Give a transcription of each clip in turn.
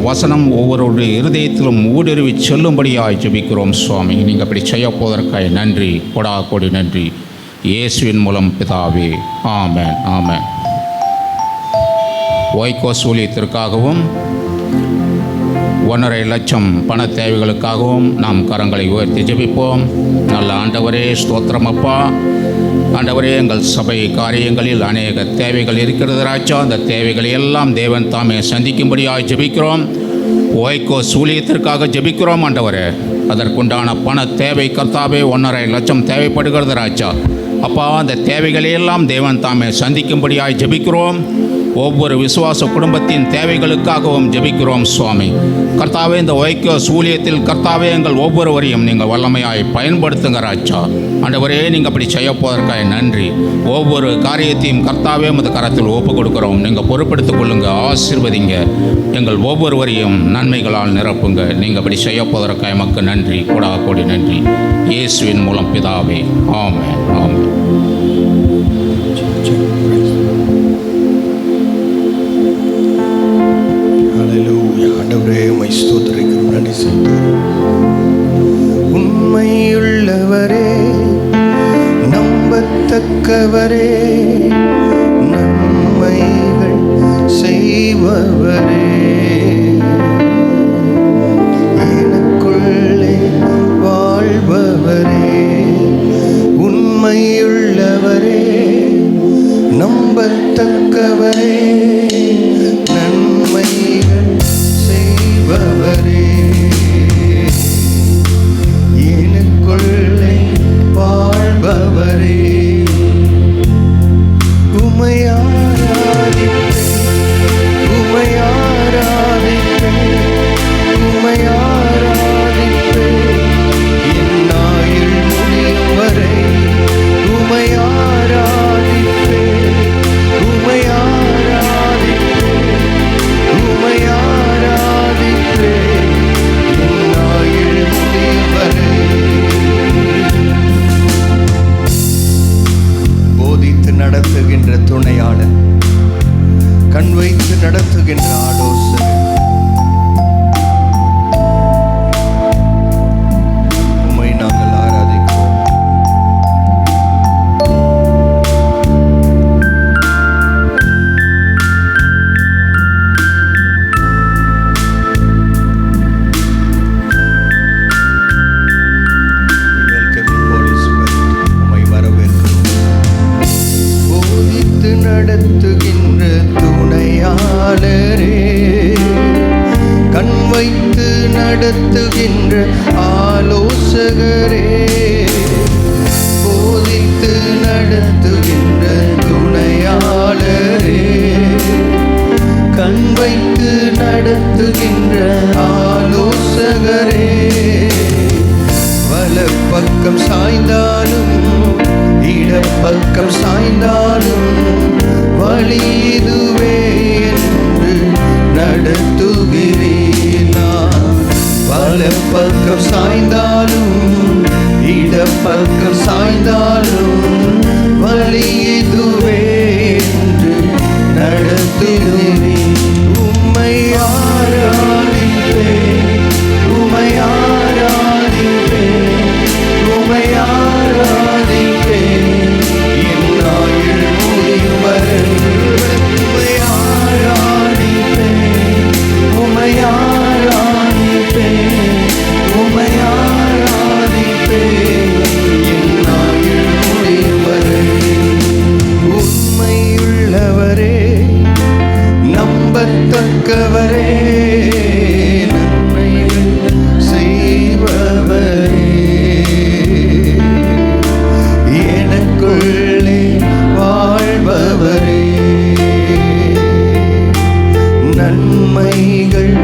வசனம் ஒவ்வொருடைய இருதயத்திலும் ஊடுருவி செல்லும்படியாய் ஜெபிக்கிறோம் சுவாமி. நீங்கள் அப்படி செய்ய போவதற்காய் நன்றி, கொடா கோடி நன்றி. இயேசுவின் மூலம் பிதாவே, ஆமென், ஆமென். வைகோஸ் ஊழியத்திற்காகவும் 1.5 லட்சம் பண தேவைகளுக்காகவும் நாம் கரங்களை உயர்த்தி ஜெபிப்போம். நல்ல ஆண்டவரே, ஸ்தோத்திரம் அப்பா. ஆண்டவரே, எங்கள் சபை காரியங்களில் அநேக தேவைகள் இருக்கிறது ராஜா. அந்த தேவைகளை எல்லாம் தேவன் தாமே சந்திக்கும்படியாக ஜெபிக்கிறோம். வைகோஸ் ஊழியத்திற்காக ஜெபிக்கிறோம் ஆண்டவரே. அதற்குண்டான பண தேவை கர்த்தாவே 1.5 லட்சம் தேவைப்படுகிறது ராஜா. அப்பா, அந்த தேவைகளையெல்லாம் தேவன் தாமே சந்திக்கும்படியாக ஜெபிக்கிறோம். ஒவ்வொரு விசுவாச குடும்பத்தின் தேவைகளுக்காகவும் ஜெபிக்கிறோம் சுவாமி. கர்த்தாவே, இந்த வைகோஸ் ஊழியத்தில் கர்த்தாவே எங்கள் ஒவ்வொருவரையும் நீங்கள் வல்லமையாய் பயன்படுத்துங்க ராஜா. ஆண்டவரே, நீங்கள் அப்படி செய்ய போவதற்காக நன்றி. ஒவ்வொரு காரியத்தையும் கர்த்தாவே உமது கரத்தில் ஒப்பு கொடுக்குறோம். நீங்கள் பொறுப்படுத்திக் கொள்ளுங்க, ஆசீர்வதிங்க. எங்கள் ஒவ்வொருவரையும் நன்மைகளால் நிரப்புங்க. நீங்கள் அப்படி செய்ய போவதற்காக எமக்கு நன்றி, கொடா கோடி நன்றி. இயேசுவின் மூலம் பிதாவே, ஆமென், ஆமென். உண்மையுள்ளவரே, நம்பத்தக்கவரே, நன்மைகள் செய்பவரே, எனக்குள்ளே வாழ்பவரே. உண்மையுள்ளவரே, நம்பத்தக்கவரே, நன்மைகள் செய்பவரே, எனக்குள்ளே வாழ்பவரே. உம்மை ஆராதிப்பேன், உம்மை ஆராதிப்பேன், உம்மை ஆராதிப்பேன், என் ஆயுள் முடியும் வரை. உம்மை ஆராதிப்பேன், உம்மை ஆராதிப்பேன், உம்மை ஆராதிப்பேன், என் ஆயுள் முடியும் வரை. போதித்து நடத்துகின்ற துணையாளர், கண் வைத்து நடத்துகின்ற ஆலோசகர், உம்மை நாங்கள் ஆராதிக்கிறோம். Welcome you, Holy Spirit. உம்மை வரவேற்கிறோம். போதித்து நடத்துகின்ற துணையாளரே, கண் வைத்து நடத்துகின்ற ஆலோசகரே, போதித்து நடத்துகின்ற துணையாளரே, கண் வைத்து நடத்துகின்ற ஆலோசகரே, வலப்பக்கம் சாய்ந்தாலும் இடப்பக்கம் சாய்ந்தாலும் வழி இதுவே என்று நடத்துகிறீர். நான் வலப்பக்கம் சாய்ந்தாலும் இடப்பக்கம் சாய்ந்தாலும் வழி இதுவே என்று நடத்துகிறீர். உம்மை ஆராதிப்பேன், உம்மை ஆராதிப்பேன், உம்மை ஆராதிப்பேன், என் ஆயுள் முடியும் வரை. உம்மை ஆராதிப்பேன், உம்மை ஆராதிப்பேன், உம்மை ஆராதிப்பேன், என் ஆயுள் முடியும் வரை. உண்மையுள்ளவரே, நம்பத்தக்கவரே, நன்மைகள் செய்பவரே, எனக்குள்ளே வாழ்பவரே, நன்மைகள்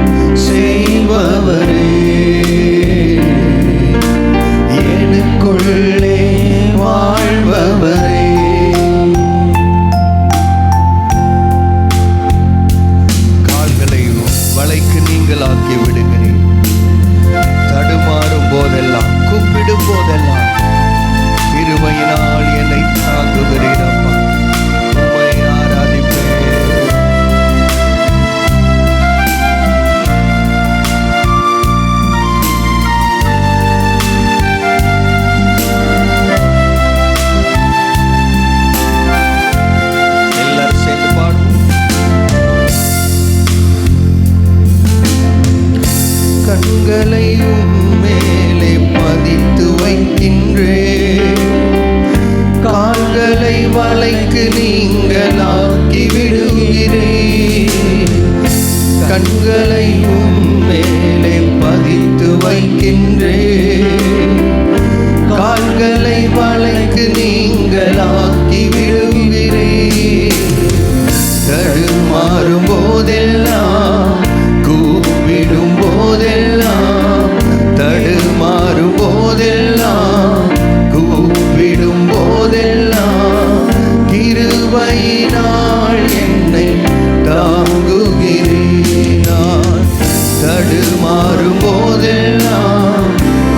செய்பவரே, எனக்குள்ளே வாழ்பவரே. கால்களை வலைக்கு நீங்களாக்கி விடுகிறேன். தடுமாறும் போதெல்லாம், கூப்பிடும் போதெல்லாம் கிருபையினால் என்னை தாங்குகிறீர் அப்பா. உம்மை ஆராதிப்பேன். கண்களை உம்மேலே பதித்து வைக்கின்றேன். கால்களை வலைக்கு நீங்களாக்கி விடுகிறேன். கண்களை உம்மேலே பதித்து வைக்கின்றேன். கால்களை வலைக்கு நீங்களாக்கி விடுகிறேன். தடுமாறும் போதெல்லாம் கூப்பிடும் போதெல்லாம், தடுமாறும் போதெல்லாம் கூப்பிடும் போதெல்லாம், கிருபையினால் என்னை தாங்குகிறேன். நான் தடுமாறும் போதெல்லாம்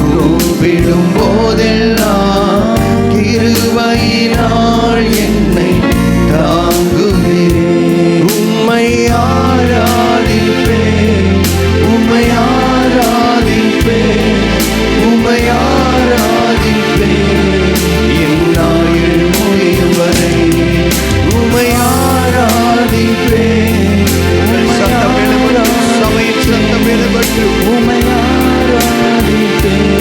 கூப்பிடும் போதெல்லாம், கிருபையினால் என்னை தாங்குகிறேன். உம்மை ஆராதிப்பேன், உம்மை ஆராதிப்பேன், உம்மை ஆராதிப்பேன் என் ஆயுள் முடியும் வரை. உம்மை ஆராதிப்பேன், சத்தம் எழுபட்டு, சபையின் சத்தம் எழுபட்டு, உம்மை ஆராதிப்பேன்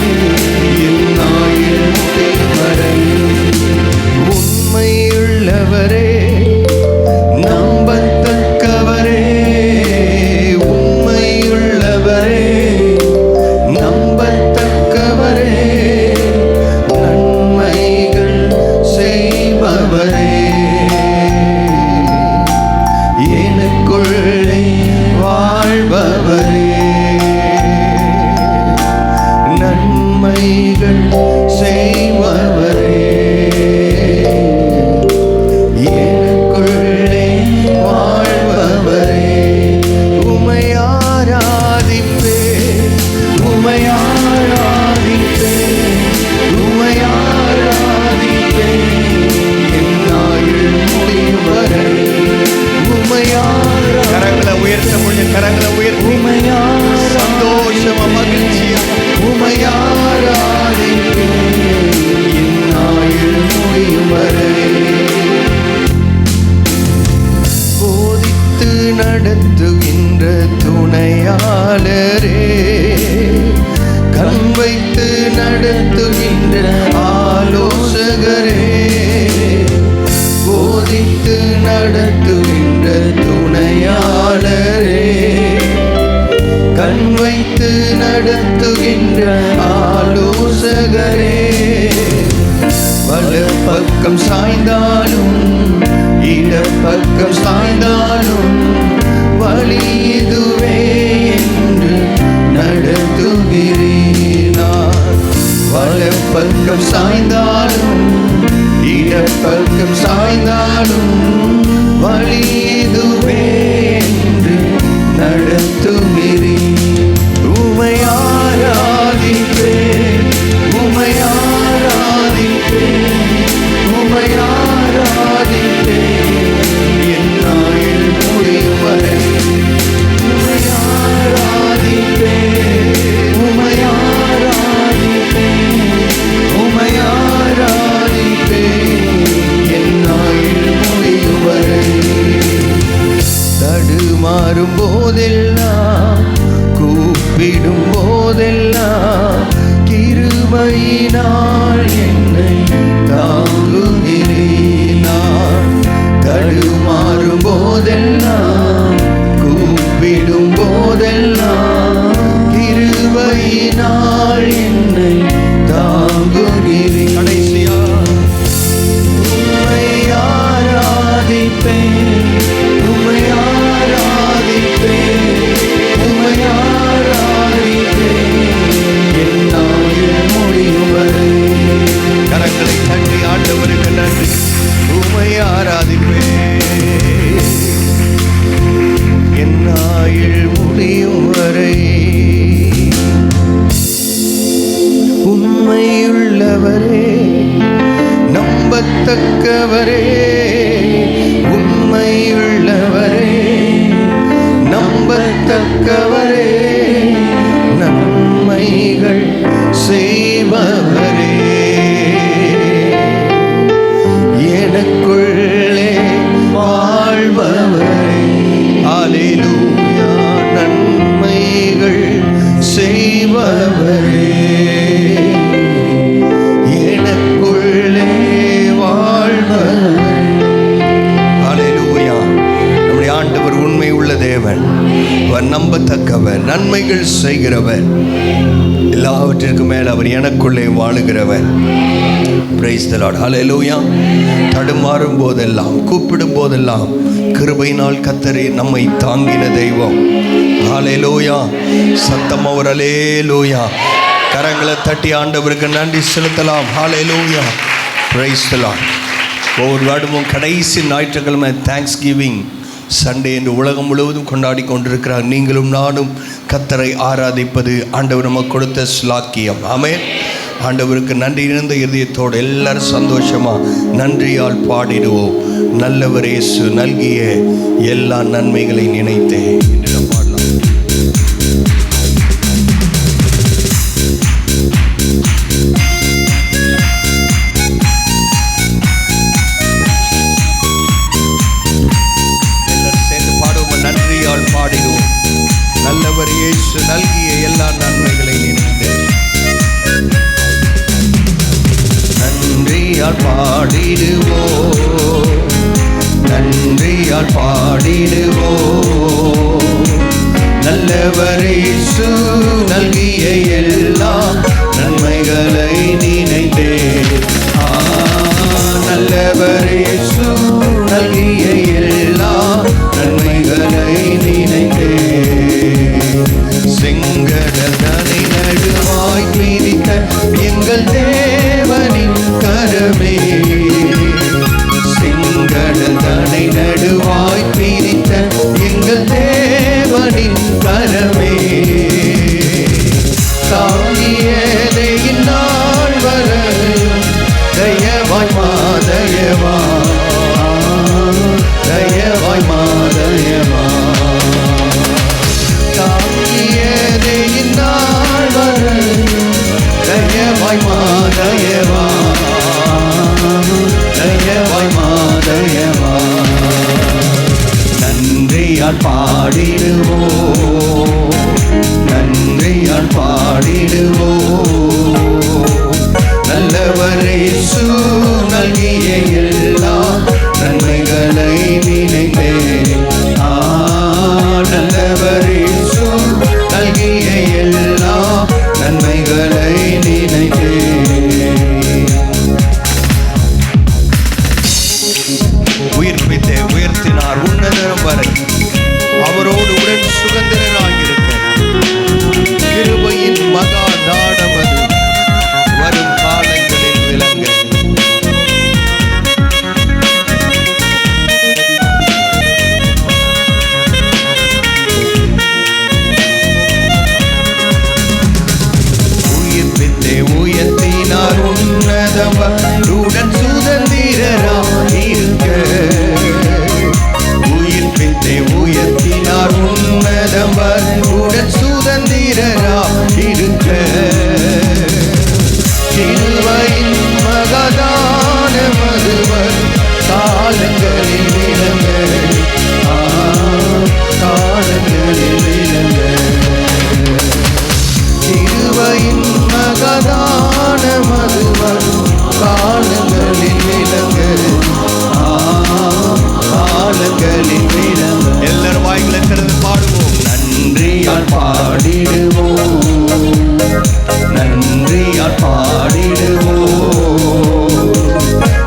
என் ஆயுள் முடியும் வரை. உண்மையுள்ளவரே, நம்பத்தக்கவரே, உண்மையுள்ளவரே, நம்பத்தக்கவரே, நன்மைகள் செய்பவரே, எனக்குள்ளே வாழ்பவரே, நன்மைகள் செய்பவரே, எனக்குள்ளே வாழ்பவரே. உம்மை ஆராதிப்பேன், உம்மை ஆராதிப்பேன், உம்மை ஆராதிப்பேன் என் ஆயுள் முடியும் வரை. உம்மை ஆராதிப்பேன். கரங்களை உயர்த்த முடியும், கரங்களை உயர்த்தி சந்தோஷமா மகிழ்ச்சியா உம்மை ஆராதிப்பேன் என் ஆயுள் முடியும் வரை. போதித்து நடத்துகின்ற துணையாளரே, கண் வைத்து நடத்துகின்ற ஆலோசகரே, போதித்து நடத்துகின்ற துணையாளரே, கண் வைத்து நடத்துகின்ற ஆலோசகரே, வலப்பக்கம் சாய்ந்தாலும் இடப்பக்கம் சாய்ந்தாலும் வழி இதுவே என்று நடத்துகிறேன். வலப்பக்கம் சாய்ந்தாலும் இடப்பக்கம் சாய்ந்தாலும் வழி இதுவே என்று நடத்துகிறேன். உம்மை ஆராதிப்பேன், உம்மை ஆராதிப்பேன், உம்மை ஆராதிப்பேன் என் ஆயுள் முடியும் வரை. உம்மை ஆராதிப்பேன், உம்மை ஆராதிப்பேன், உம்மை ஆராதிப்பேன் என் ஆயுள் முடியும் வரை. தடுமாறும் போதெல்லாம் கூப்பிடும் போதெல்லாம், கிருபையினால் என்னை தாங்குகிறேன். நான் தடுமாறும் போதெல்லாம் கூப்பிடும் போதெல்லாம், கிருபையினால் என்னை தாங்குகிறேன். கடைசியா உம்மை ஆராதிப்பேன், உம்மை ஆராதிப்பேன், உம்மை ஆராதிப்பேன் என் ஆயுள் முடியும் வரை. கரங்களை தட்டி ஆண்டவருக்கு நன்றி. உம்மை ஆராதிப்பேன் என் ஆயுள் முடியும் வரை. உண்மையுள்ளவரே, நம்பத்தக்கவரே, உண்மையுள்ளவரே, நம்பத்தக்கவரே, நன்மைகள் செய்பவரே, எனக்குள்ளே வாழ்பவரே. அல்லேலூயா. நன்மைகள் செய் நம்பத்தக்கவர், நன்மைகள் செய்கிறவர், எல்லாவற்றிற்கும் மேல் அவர் எனக்குள்ளே வாழுகிறவர். Price the lord. ஹல்லேலூயா. தடுமாறும் போதெல்லாம், கூப்பிடும் போதெல்லாம் கிருபையினால் கர்த்தர் நம்மை தாங்கின தெய்வம். ஹல்லேலூயா. சத்தம் அவர் ஹல்லேலூயா. கரங்களை தட்டி ஆண்டவருக்கு நன்றி செலுத்தலாம். ஹல்லேலூயா. Praise the lord. ஒவ்வொரு வருடமும் கடைசி ஞாயிற்றுக்கிழமை தேங்க்ஸ் கிவிங் சண்டே என்று உலகம் முழுவதும் கொண்டாடி கொண்டிருக்கிறார். நீங்களும் நானும் கர்த்தரை ஆராதிப்பது ஆண்டவர் நமக்கு கொடுத்த ஸ்லாக்கியம். ஆமென். ஆண்டவருக்கு நன்றி இருந்த இதயத்தோடு எல்லாரும் சந்தோஷமாக நன்றியால் பாடிடுவோம். நல்லவர் இயேசு நல்கிய எல்லா நன்மைகளை நினைத்தே என்று பாடலாம். பாடிடுவோம். நல்லவர் இயேசு நல்கிய எல்லா நன்மைகளை நினைத்து நன்றியால் பாடிடுவோம். நன்றியால் பாடிடுவோம். நல்லவர் இயேசு நல்கிய எல்லா நன்மைகளை நினைத்தே. நல்லவர் இயேசு நல்கிய எல்லா நன்மைகளை நினைத்தே. செங்கடலை நடுவாய் பிரித்த எங்கள் தேவனின் கரமே. செங்கடலை நடுவாய் பிரித்த எங்கள் தேவனின் கரமே. தாங்கியதை இந்நாள் வரையும் தயவாய் மாதயவா, தயவாய் மாதயவா. தாங்கியதை இந்நாள் வரையும் தயவாய் மாதயவா, தயவாய் மாதயவா. நன்றியால் பாடிடுவோம். நன்றியால் பாடிடுவோம். நல்லவர் இயேசு நல்கிய எல்லா நன்மைகளை நினைத்தே. நல்லவர் இயேசு நல்கிய எல்லா நன்மைகளை நினைத்தே. உயிர்ப்பித்தே உயர்த்தினார் உன்னதம் வரை. அவரோடு உடன் சுதந்திரராகியிருக்க கிருபையின் மகா நாடமது வரும் காலங்களில் விளங்க. உயிர்ப்பித்தே உயர்த்தினார் உன்னதம் உடன் சுதந்திரராகியிருக்க. உயிர்ப்பித்தே உயர்த்தினார் உன்னதம் உடன் சுதந்திரராகியிருக்க. கிருபையின் மகதான மதுவர் காலங்களில் விளங்க. காலங்களில் விளங்க. கிருபையின் மகதான மதுவர் காலங்களில் விளங்க. காலங்களில் விளங்க. எல்லாரும் வாய்களை திறந்து பாடுவோம். நன்றியால் பாடிடுவோம். நன்றியால் பாடிடுவோம்.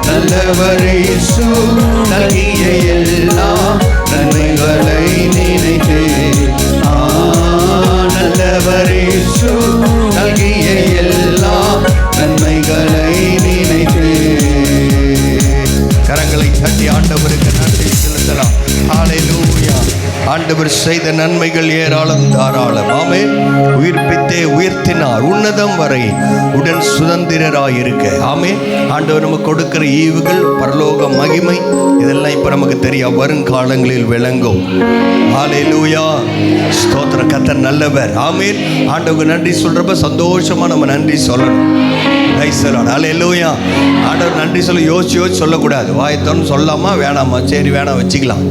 நல்லவர் இயேசு நல்கிய எல்லா நன்மைகளை நினைத்தே. நல்லவர் இயேசு நல்கிய எல்லா நன்மைகளை நினைத்தே. கரங்களை தட்டி ஆண்டவருக்கு நன்றி செலுத்தலாம். ஹல்லேலூயா. ஆண்டவர் செய்த நன்மைகள் ஏராளம் தாராளம். ஆமென். உயிர்ப்பித்தே உயர்த்தினார் உன்னதம் வரை உடன் சுதந்திரராயிருக்க. ஆமென். ஆண்டவர் நமக்கு கொடுக்கிற ஈவுகள், பரலோக மகிமை, இதெல்லாம் இப்போ நமக்கு தெரியும். வருங்காலங்களில் விளங்கும். ஹல்லேலூயா. ஸ்தோத்திர. கர்த்தர் நல்லவர். ஆமென். ஆண்டவருக்கு நன்றி சொல்றப்ப சந்தோஷமா நம்ம நன்றி சொல்லணும். ஹல்லேலூயா. ஆண்டவர் நன்றி சொல்ல யோசிச்சு சொல்லக்கூடாது. வாயத்தோன்னு சொல்லாமா வேணாமா, சரி வேணாம் வச்சுக்கலாம்.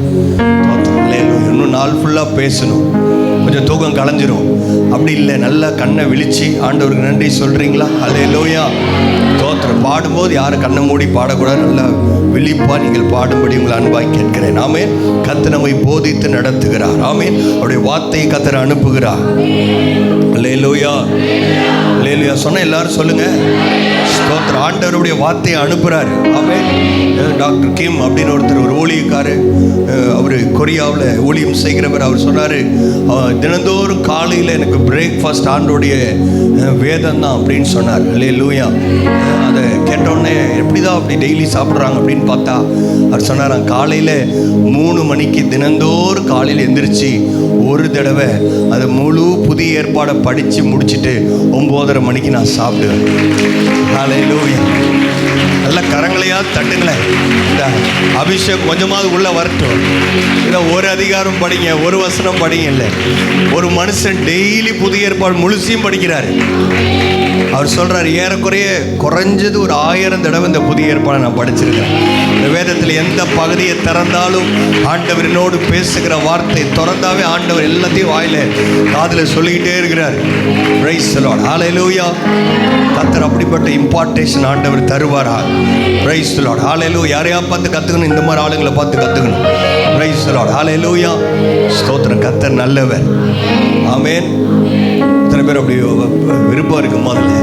இன்னும் நாள் ஃபுல்லாக பேசணும், கொஞ்சம் தூக்கம் கலைஞ்சிரும். அப்படி இல்லை, நல்லா கண்ணை விழிச்சு ஆண்டவருக்கு நன்றி சொல்கிறீங்களா? அல்லேலூயா. ஸ்தோத்திரம். பாடும்போது யாரும் கண்ணை மூடி பாடக்கூடாது, நல்லா விழிப்பா நீங்கள் பாடும்படி உங்களை அன்பாய் கேட்கிறேன். ஆமென். கர்த்தர் நம்மை போதித்து நடத்துகிறார். ஆமென். அவருடைய வார்த்தையை கர்த்தர் அனுப்புகிறார். அல்லேலூயா, அல்லேலூயா. சொன்ன எல்லாரும் சொல்லுங்க, ஸ்தோத்திரம். ஆண்டவருடைய வார்த்தையை அனுப்புகிறாரு. ஆமென். டாக்டர் கிம் அப்படின்னு ஒருத்தர், ஒரு ஊழியக்காரர், அவர் கொரியாவில் ஊழியம் செய்கிறவர். அவர் சொன்னார், தினந்தோறும் காலையில் எனக்கு பிரேக்ஃபாஸ்ட் ஆண்டோடைய வேதம் தான் அப்படின்னு சொன்னார். அல்லேலூயா. அதை கேட்டோடனே எப்படி தான் அப்படி டெய்லி சாப்பிட்றாங்க அப்படின்னு பார்த்தா அவர் சொன்னார், காலையில் 3 மணிக்கு தினந்தோறும் காலையில் எந்திரிச்சு ஒரு தடவை அதை முழு புதிய ஏற்பாடை படித்து முடிச்சுட்டு 9:30 மணிக்கு நான் சாப்பிடுவேன். அல்லேலூயா. நல்ல கரங்களையாவது தட்டுங்களேன். இந்த அபிஷேகம் கொஞ்சமாவது உள்ளே வரட்டும். இதை ஒரு அதிகாரம் படிங்க, ஒரு வசனம் படிங்க. இல்லை, ஒரு மனுஷன் டெய்லி புதிய ஏற்பாடு முழுசையும் படிக்கிறாரு. அவர் சொல்கிறார், ஏறக்குறைய குறைஞ்சது ஒரு 1000 தடவை இந்த புதிய ஏற்பாடை நான் படிச்சிருக்கேன். இந்த வேதத்தில் எந்த பகுதியை திறந்தாலும் ஆண்டவர் என்னோடு பேசுகிற வார்த்தை திறந்தாவே ஆண்டவர் எல்லாத்தையும் வாயில் காதில் சொல்லிக்கிட்டே இருக்கிறார். Praise the lord. ஹல்லேலூயா. கர்த்தர் அப்படிப்பட்ட இம்பார்ட்டேஷன் ஆண்டவர் தருவாரா? Praise the lord. ஹல்லேலூயா. யாரையா பார்த்து கற்றுக்கணும், இந்த மாதிரி ஆளுங்களை பார்த்து கற்றுக்கணும். Praise the lord. ஹல்லேலூயா. ஸ்தோத்திரம். கர்த்தர் நல்லவர். ஆமென். எத்தனை பேர் அப்படி விருப்பம் இருக்கும்? முதல்ல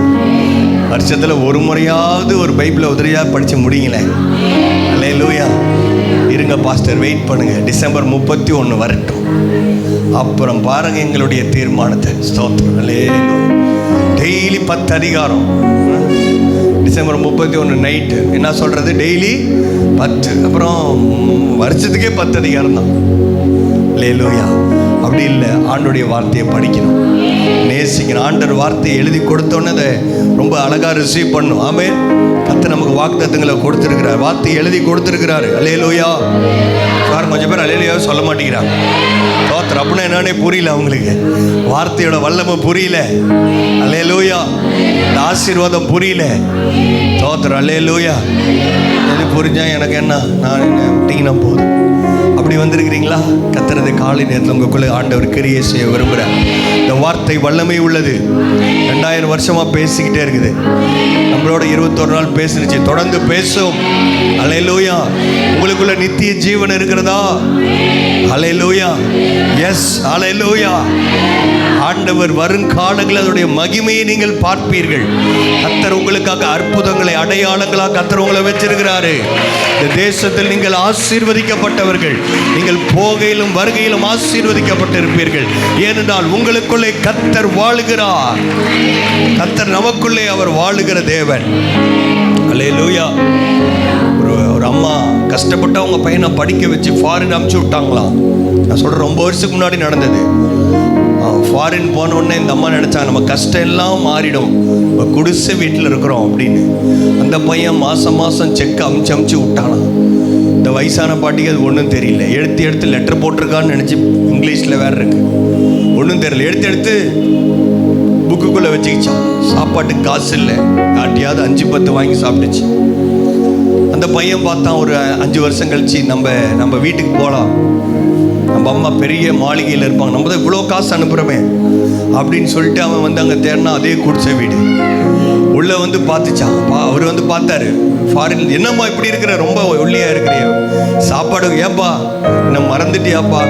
வருஷத்தில் ஒரு முறையாவது ஒரு பைபிளை உதவியாக படித்து முடிங்களேன். அல்லேலூயா. இருங்க பாஸ்டர், வெயிட் பண்ணுங்கள், டிசம்பர் 31 வரட்டும், அப்புறம் பாருங்கள் எங்களுடைய தீர்மானத்தை. ஸ்தோத்திரம். அல்லேலூயா. டெய்லி 10 அதிகாரம். டிசம்பர் 31 நைட்டு என்ன சொல்கிறது? டெய்லி 10, அப்புறம் வருஷத்துக்கே 10 அதிகாரம் தான். அல்லேலூயா. அப்படி இல்லை, ஆண்டோடைய வார்த்தையை படிக்கணும், நேசிக்கணும். ஆண்டவர் வார்த்தையை எழுதி கொடுத்தோன்னே அதை ரொம்ப அழகாக ரிசீவ் பண்ணும். ஆமென். கர்த்தர் நமக்கு வாக்குத்தத்தங்களை கொடுத்துருக்கிறார், வார்த்தையை எழுதி கொடுத்துருக்கிறாரு. அல்லேலூயா. சார் கொஞ்சம் பேர் அல்லேலூயா சொல்ல மாட்டேங்கிறாங்க. ஸ்தோத்திரம். அப்படின்னா என்னன்னே புரியல அவங்களுக்கு, வார்த்தையோட வல்லமை புரியல. அல்லேலூயா. இந்த ஆசீர்வாதம் புரியல. ஸ்தோத்திரம். அல்லேலூயா. எது புரிஞ்சா எனக்கு என்ன, நான் என்ன விட்டீங்கன்னா போதும். அப்படி வந்திருக்கிறீங்களா? கர்த்தரது காலை நேரத்தில் உங்களுக்குள்ளே ஆண்டவர் கிரியை செய்ய விரும்புகிறார். இந்த வார்த்தை வல்லமை உள்ளது. 2000 வருஷமாக பேசிக்கிட்டே இருக்குது. நம்மளோட 21 நாள் பேசிருச்சு, தொடர்ந்து பேசும். அல்லேலூயா. உங்களுக்குள்ள நித்திய ஜீவன் இருக்கிறதா? அல்லேலூயா. எஸ். அல்லேலூயா. ஆண்டவர் வருங்காலங்களில் அதனுடைய மகிமையை நீங்கள் பார்ப்பீர்கள். கர்த்தர் உங்களுக்காக அற்புதங்களை, அடையாளங்களாக கர்த்தர் உங்களை வச்சிருக்கிறாரு. இந்த தேசத்தில் நீங்கள் ஆசீர்வதிக்கப்பட்டவர்கள். நீங்கள் போகையிலும் வருகையிலும் ஆசீர்வதிக்கப்பட்டிருப்பீர்கள். ஏனென்றால் உங்களுக்குள்ளே கர்த்தர் வாழுகிறார். கர்த்தர் நமக்குள்ளே அவர் வாழுகிற தேவன். அல்லேலூயா. ஒரு அம்மா கஷ்டப்பட்டு அவங்க பையனை படிக்க வச்சு ஃபாரின் அனுப்பிச்சு விட்டாங்களாம். நான் சொல்கிறேன், ரொம்ப வருஷத்துக்கு முன்னாடி நடந்தது. ஃபாரின் போனோடனே இந்த அம்மா நினச்சாங்க, நம்ம கஷ்டம் எல்லாம் மாறிடும், குடிசை வீட்டில் இருக்கிறோம் அப்படின்னு. அந்த பையன் மாதம் மாதம் செக் அமுச்சு விட்டானா. இந்த வயசான பாட்டிக்கு அது ஒன்றும் தெரியல. எடுத்து லெட்டர் போட்டிருக்கான்னு நினச்சி, இங்கிலீஷில் வேறு இருக்கு, ஒன்றும் தெரியல. எடுத்து புக்குக்குள்ளே வச்சுக்கிச்சான். சாப்பாட்டுக்கு காசு இல்லை, காட்டியாவது 5-10 வாங்கி சாப்பிட்டுச்சு. அந்த பையன் பார்த்தான், ஒரு 5 வருஷம் கழிச்சு நம்ம வீட்டுக்கு போகலாம், நம்ம அம்மா பெரிய மாளிகையில் இருப்பாங்க, நம்ம தான் இவ்வளோ காசு அனுப்புகிறோமே அப்படின்னு சொல்லிட்டு அவன் வந்து அங்கே தேடினா அதே குடிசை வீடு. உள்ளே வந்து பார்த்துச்சான். அவர் வந்து பார்த்தாரு, ஃபாரின், என்னம்மா இப்படி இருக்கிற, ரொம்ப ஒல்லியாக இருக்கிறிய, சாப்பாடு ஏப்பா என்ன மறந்துட்டியாப்பா,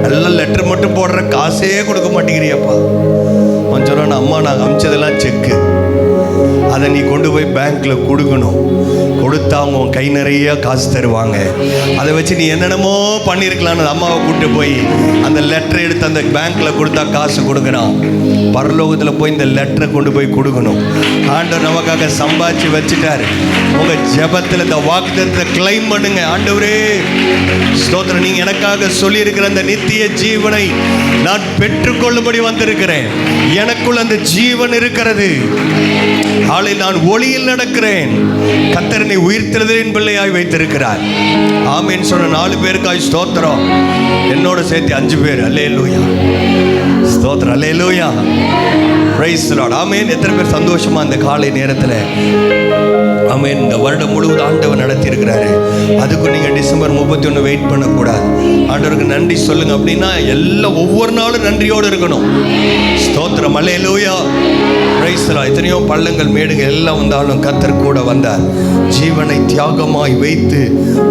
நல்ல லெட்டர் மட்டும் போடுற, காசே கொடுக்க மாட்டேங்கிறியாப்பா. கொஞ்சம் நான் அம்மா நாங்கள் அமிச்சதெல்லாம் செக்கு, அதை நீ கொண்டு போய் பேங்க்கில் கொடுக்கணும், கொடுத்தா அவங்க கை நிறைய காசு தருவாங்க, அதை வச்சு நீ என்னென்னமோ பண்ணியிருக்கலான்னு அம்மாவை கூப்பிட்டு போய் அந்த லெட்டரை எடுத்து அந்த பேங்க்கில் கொடுத்தா காசு கொடுக்குறான். பரலோகத்தில் போய் இந்த லெட்டரை கொண்டு போய் கொடுக்கணும். ஆண்டவர் நமக்காக சம்பாதிச்சு வச்சுட்டாரு. உங்கள் ஜெபத்தில் இந்த வாக்குத்தத்தத்தை கிளைம் பண்ணுங்க. ஆண்டவரே ஸ்தோத்திரம், நீங்கள் எனக்காக சொல்லியிருக்கிற அந்த நித்திய ஜீவனை நான் பெற்றுக்கொள்ளும்படி வந்திருக்கிறேன். எனக்குள் அந்த ஜீவன் இருக்கிறது. நான் ஒளியில் நடக்கிறேன். கர்த்தர் என்னை உயிர்த்தெழுதலின் பிள்ளையாய் வைத்திருக்கிறார். ஆமென் சொன்ன 4 பேருக்காய் ஸ்தோத்திரம். என்னோட சேர்த்து 5 பேர். அல்லேலூயா, ஸ்தோத்திரம், அல்லேலூயா, பிரைஸ் தி லார்ட். ஆமென். எத்தனை பேர் சந்தோஷமா இந்த காலை நேரத்தில் ஆமென் இந்த வருடம் முழுவதும் ஆண்டவர் நடத்தி இருக்கிறாரு. அதுக்கு நீங்க டிசம்பர் 31 வெயிட் பண்ணக்கூடாது. ஆண்டவருக்கு நன்றி சொல்லுங்க. அப்படின்னா எல்லாம் ஒவ்வொரு நாளும் நன்றியோடு இருக்கணும். ஸ்தோத்திரம், அல்லேலூயா, பிரைஸ் தி லார்ட். எத்தனையோ பள்ளங்கள் மேடுகள் எல்லாம் வந்தாலும் கர்த்தர் கூட வந்தார். ஜீவனை தியாகமாய் வைத்து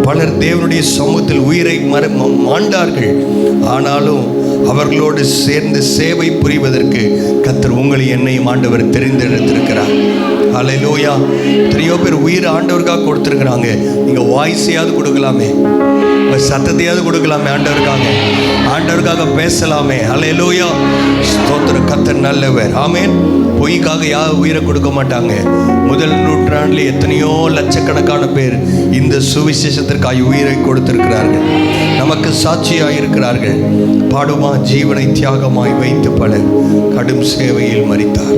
பலர் தேவனுடைய சமூகத்தில் உயிரை மாண்டார்கள். ஆனாலும் அவர்களோடு சேர்ந்து சேவை புரிவதற்கு கர்த்தர் உங்களை என்னையும் ஆண்டவர் தெரிந்தெடுத்திருக்கிறார். அல்லேலூயா. எத்தனையோ பேர் உயிர் ஆண்டவருக்காக கொடுத்துருக்குறாங்க. நீங்கள் வாய்ஸையாவது கொடுக்கலாமே, சத்தத்தையாவது கொடுக்கலாமே, ஆண்டவருக்காக பேசலாமே. அல்லேலூயா, ஸ்தோத்திரம். கர்த்தர் நல்லவர். ஆமென். பொய்க்காக யாரும் உயிரை கொடுக்க மாட்டாங்க. முதல் நூற்றாண்டில் எத்தனையோ லட்சக்கணக்கான பேர் இந்த சுவிசேஷத்திற்காக உயிரை கொடுத்திருக்கிறார்கள், நமக்கு சாட்சியாக இருக்கிறார்கள். பாடுமா, ஜீவனை தியாகமாய் வைத்து பலர் கடும் சேவையில் மரித்தார்.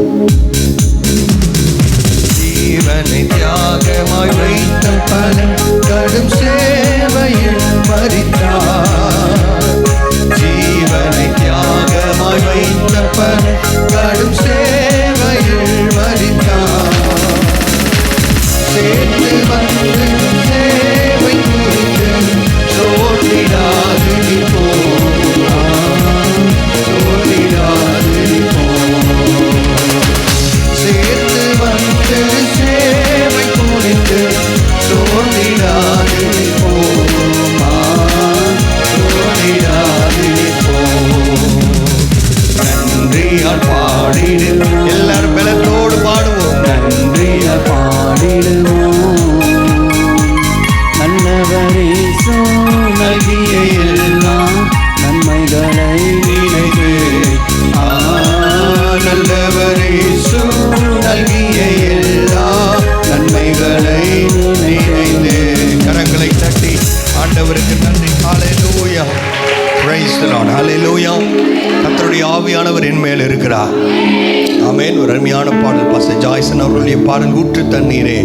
ஜீவனை தியாகமாய் வைத்த பலர் கடும் சேவையில் மரித்தார். ஜீவனை தியாகமாய் வைத்த பலர் கடும் சேவையில் மரித்தார். சேர்த்து வந்து சேவை குறித்து சோதிடாது போ, சோதிடாது போ. சேர்த்து வந்து சேவை குறித்து சோதிடாது போ, சோதிடாது போ. நன்றியால் பாடிடு. எல்லாரும் பலத்தோடு பாடுவோம். நன்றியால் பாடிடுவோம். நல்லவரே நல்கிய எல்லா நன்மைகளை நினைவு. நல்லவரே நல்கிய எல்லா நன்மைகளை நினைந்து கரங்களை தட்டி ஆண்டவருக்கு நன்றி. ஹல்லேலூயா, பிரைஸ் தி லார்ட், ஹல்லேலூயா. கர்த்தருடைய ஆவியானவர் என் மேல் இருக்கிறார். ஆமென். ஒரு அருமையான பாடல் பாஸ்டர் ஜாய்சன் அவர்களுடைய பாடல். ஊற்று தண்ணீரே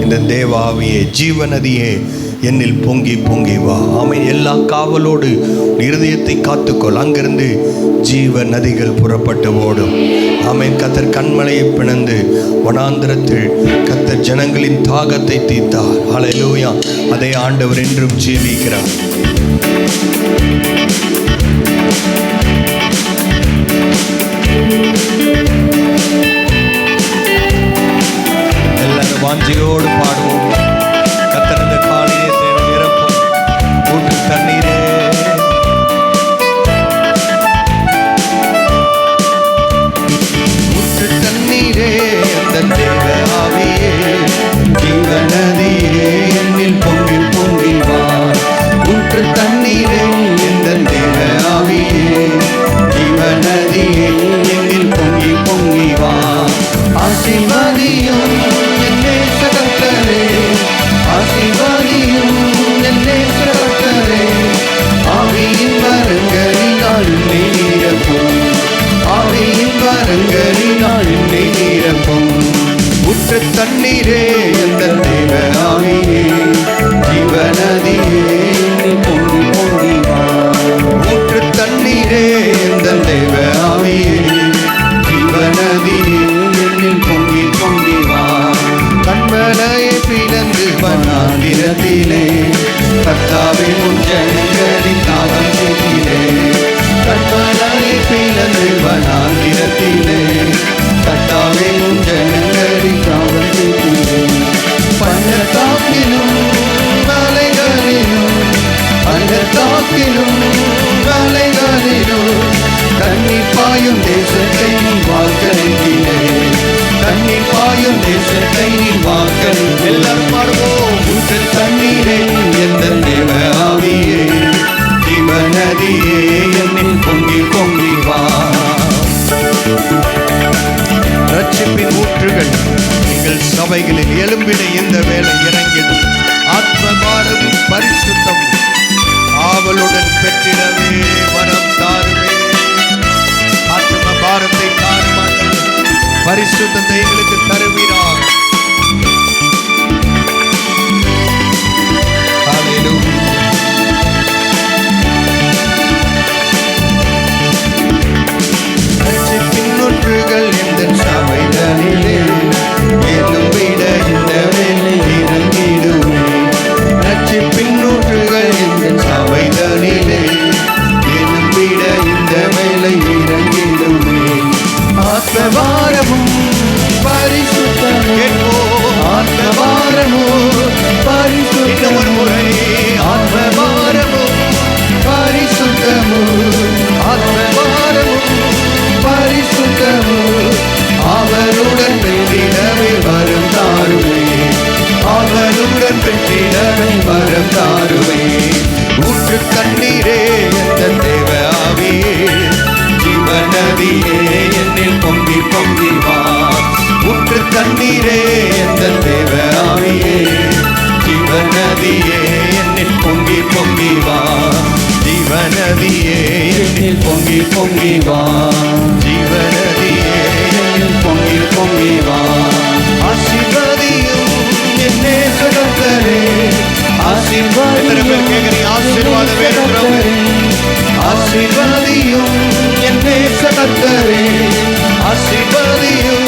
இந்த தேவாவியே, ஜீவநதியே என்னில் பொங்கி பொங்கி வா. ஆமென். எல்லா காவலோடு இருதயத்தை காத்துக்கொள், அங்கிருந்து ஜீவ நதிகள் புறப்பட்டு ஓடும். ஆமென். கர்த்தர் கண்மலையை பிளந்து வனாந்திரத்தில் கர்த்தர் ஜனங்களின் தாகத்தை தீர்த்தார். ஹல்லேலூயா. அதே ஆண்டவர் என்றும் ஜீவிக்கிறார். எல்லாரும் வாஞ்சியோடு பாடுவோம். கர்த்தர் இந்த காலையை நிரப்பும். ஊற்று தண்ணீரே, ஊற்று தண்ணீரே அந்த தேவ ஆவியே, ஜீவநதியே என்னில் பொங்கி பொங்கி வா. ஊற்று தண்ணீரே இந்த தேவ ஆவியே, ஜீவநதியே என்னில் பொங்கி பொங்கி வா. ஆசீர்வாதியும் என்னே சகத்தரே, ஆசீர்வாதியும் என்னே சகத்தரே. ஆவியின் வரங்களினால் என்னை நிரப்பும், ஆவியின் வரங்களினால் என்னை நிரப்பும். ஊற்று தண்ணீரே அந்த தேவ ஆவியே, ஜீவநதியே என்னில் பொங்கி பொங்கி வா. ஊற்று தண்ணீரே அந்த தேவ ஆவியே, ஜீவநதியே என்னில் பொங்கி பொங்கி வா. கண்மலையை பிளந்து வனாந்திரத்திலே கர்த்தாவே உன் ஜனங்களின் தாகம் தீர்த்திலே. கண்மலையை பிளந்து வனாந்திரத்திலே கர்த்தாவே உன் ஜனங்களின் தாகம் தீர்த்திலே. பள்ளத்தாக்கிலும் மலைகளிலும், பள்ளத்தாக்கிலும் மலைகளிலும் தண்ணீர் பாயும் தேசத்தை நீ வாக்களித்திலே. தண்ணீர் பாயும் தேசத்தை நீ வாக்களி. எல்லாரும் பாடுவோம். ஊற்று தண்ணீரே எந்த தேவ ஆவியே, ஜீவநதியே என்னில் பொங்கி பொங்கி வா. ரட்சிப்பின் ஊற்றுகள் எங்கள் சபைகளில் எழும்பின இந்த வேளை இறங்கிடும். ஆத்மபாரம் பரிசுத்தம் ஆவலுடன் பெற்றிடவே வரம் தாருமே. ஆத்ம பாரத்தை தாருமாட்டது, பரிசுத்தத்தை எங்களுக்கு தருவீராக. சபைதனிலே என்னும் விட இந்த வேலை இறங்கிடுமே. ரட்சிப்பின் ஊற்றுகள் என் சபைதனிலே என்னும் விட இந்த வேலை இறங்கிடுமே. ஆத்மபாரமும் பரிசுத்தமும் ஆத்மபாரமும் பரிசுத்தமும் ஒரு முறை ஆத்மபாரமும் பரிசுத்தமும் ஆத்மபாரமும் பரிசுத்தமும் அவருடன் பெற்றிடவே வரம் தாருமே. அவருடன் பெற்றிடவே வரம் தாருமே. ஊற்று தண்ணீரே எந்த தேவ ஆவியே ஜீவநதியே என்னில் பொங்கி பொங்கி வா. ஊற்று தண்ணீரே எந்த தேவ ஆவியே ஜீவநதியே என்னில் பொங்கி பொங்கி வா. ஜீவநதியே என்னில் பொங்கி பொங்கி வா. ஜீவநதியே என்னில் பொங்கி பொங்கி வா. ஆசீர்வதியும் என்னே கர்த்தரே ஆசீர்வாதம் வேண்டுகிறவரே ஆசீர்வதியும் என்னே கர்த்தரே ஆசீர்வதியும்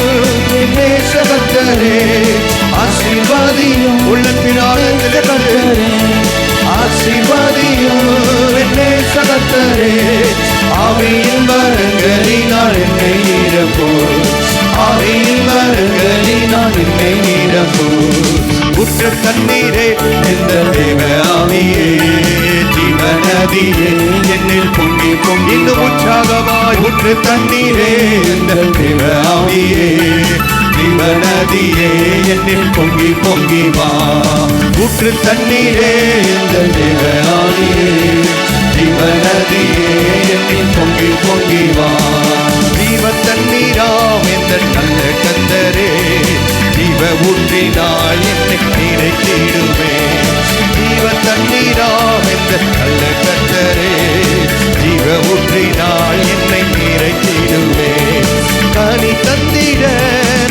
என்னே கர்த்தரே ஆசீர்வதியும் உள்ளத்தின் ஆழத்திலே கர்த்தரே ஆசீர்வதியும் என்னே கர்த்தரே ஆவியின் வரங்களினால் என்னை நிரப்போ. ஆவியின் வரங்களினால் என்னை நிரப்போ. ஊற்று தண்ணீரே இந்த தேவ ஆவியே ஜீவநதியே என்னில் பொங்கி பொங்கி இன்னும் உற்சாகமாய் ஊற்று தண்ணீரே இந்த தேவ ஆவியே ஜீவநதியே என்னில் பொங்கி பொங்கி வா. ஊற்று தண்ணீரே இந்த தேவ ஆவியே ஜீவநதியே என்னில் பொங்கி பொங்கி வா. ஜீவ தண்ணீராம் எந்த நல்ல கர்த்தரே ஜீவ ஊற்றினால் என்னை நிறைத்திடுவே. ஜீவ தண்ணீராம் எந்த நல்ல கர்த்தரே ஜீவ ஊற்றினால் என்னை நிறைத்திடுவே. கனி தந்திட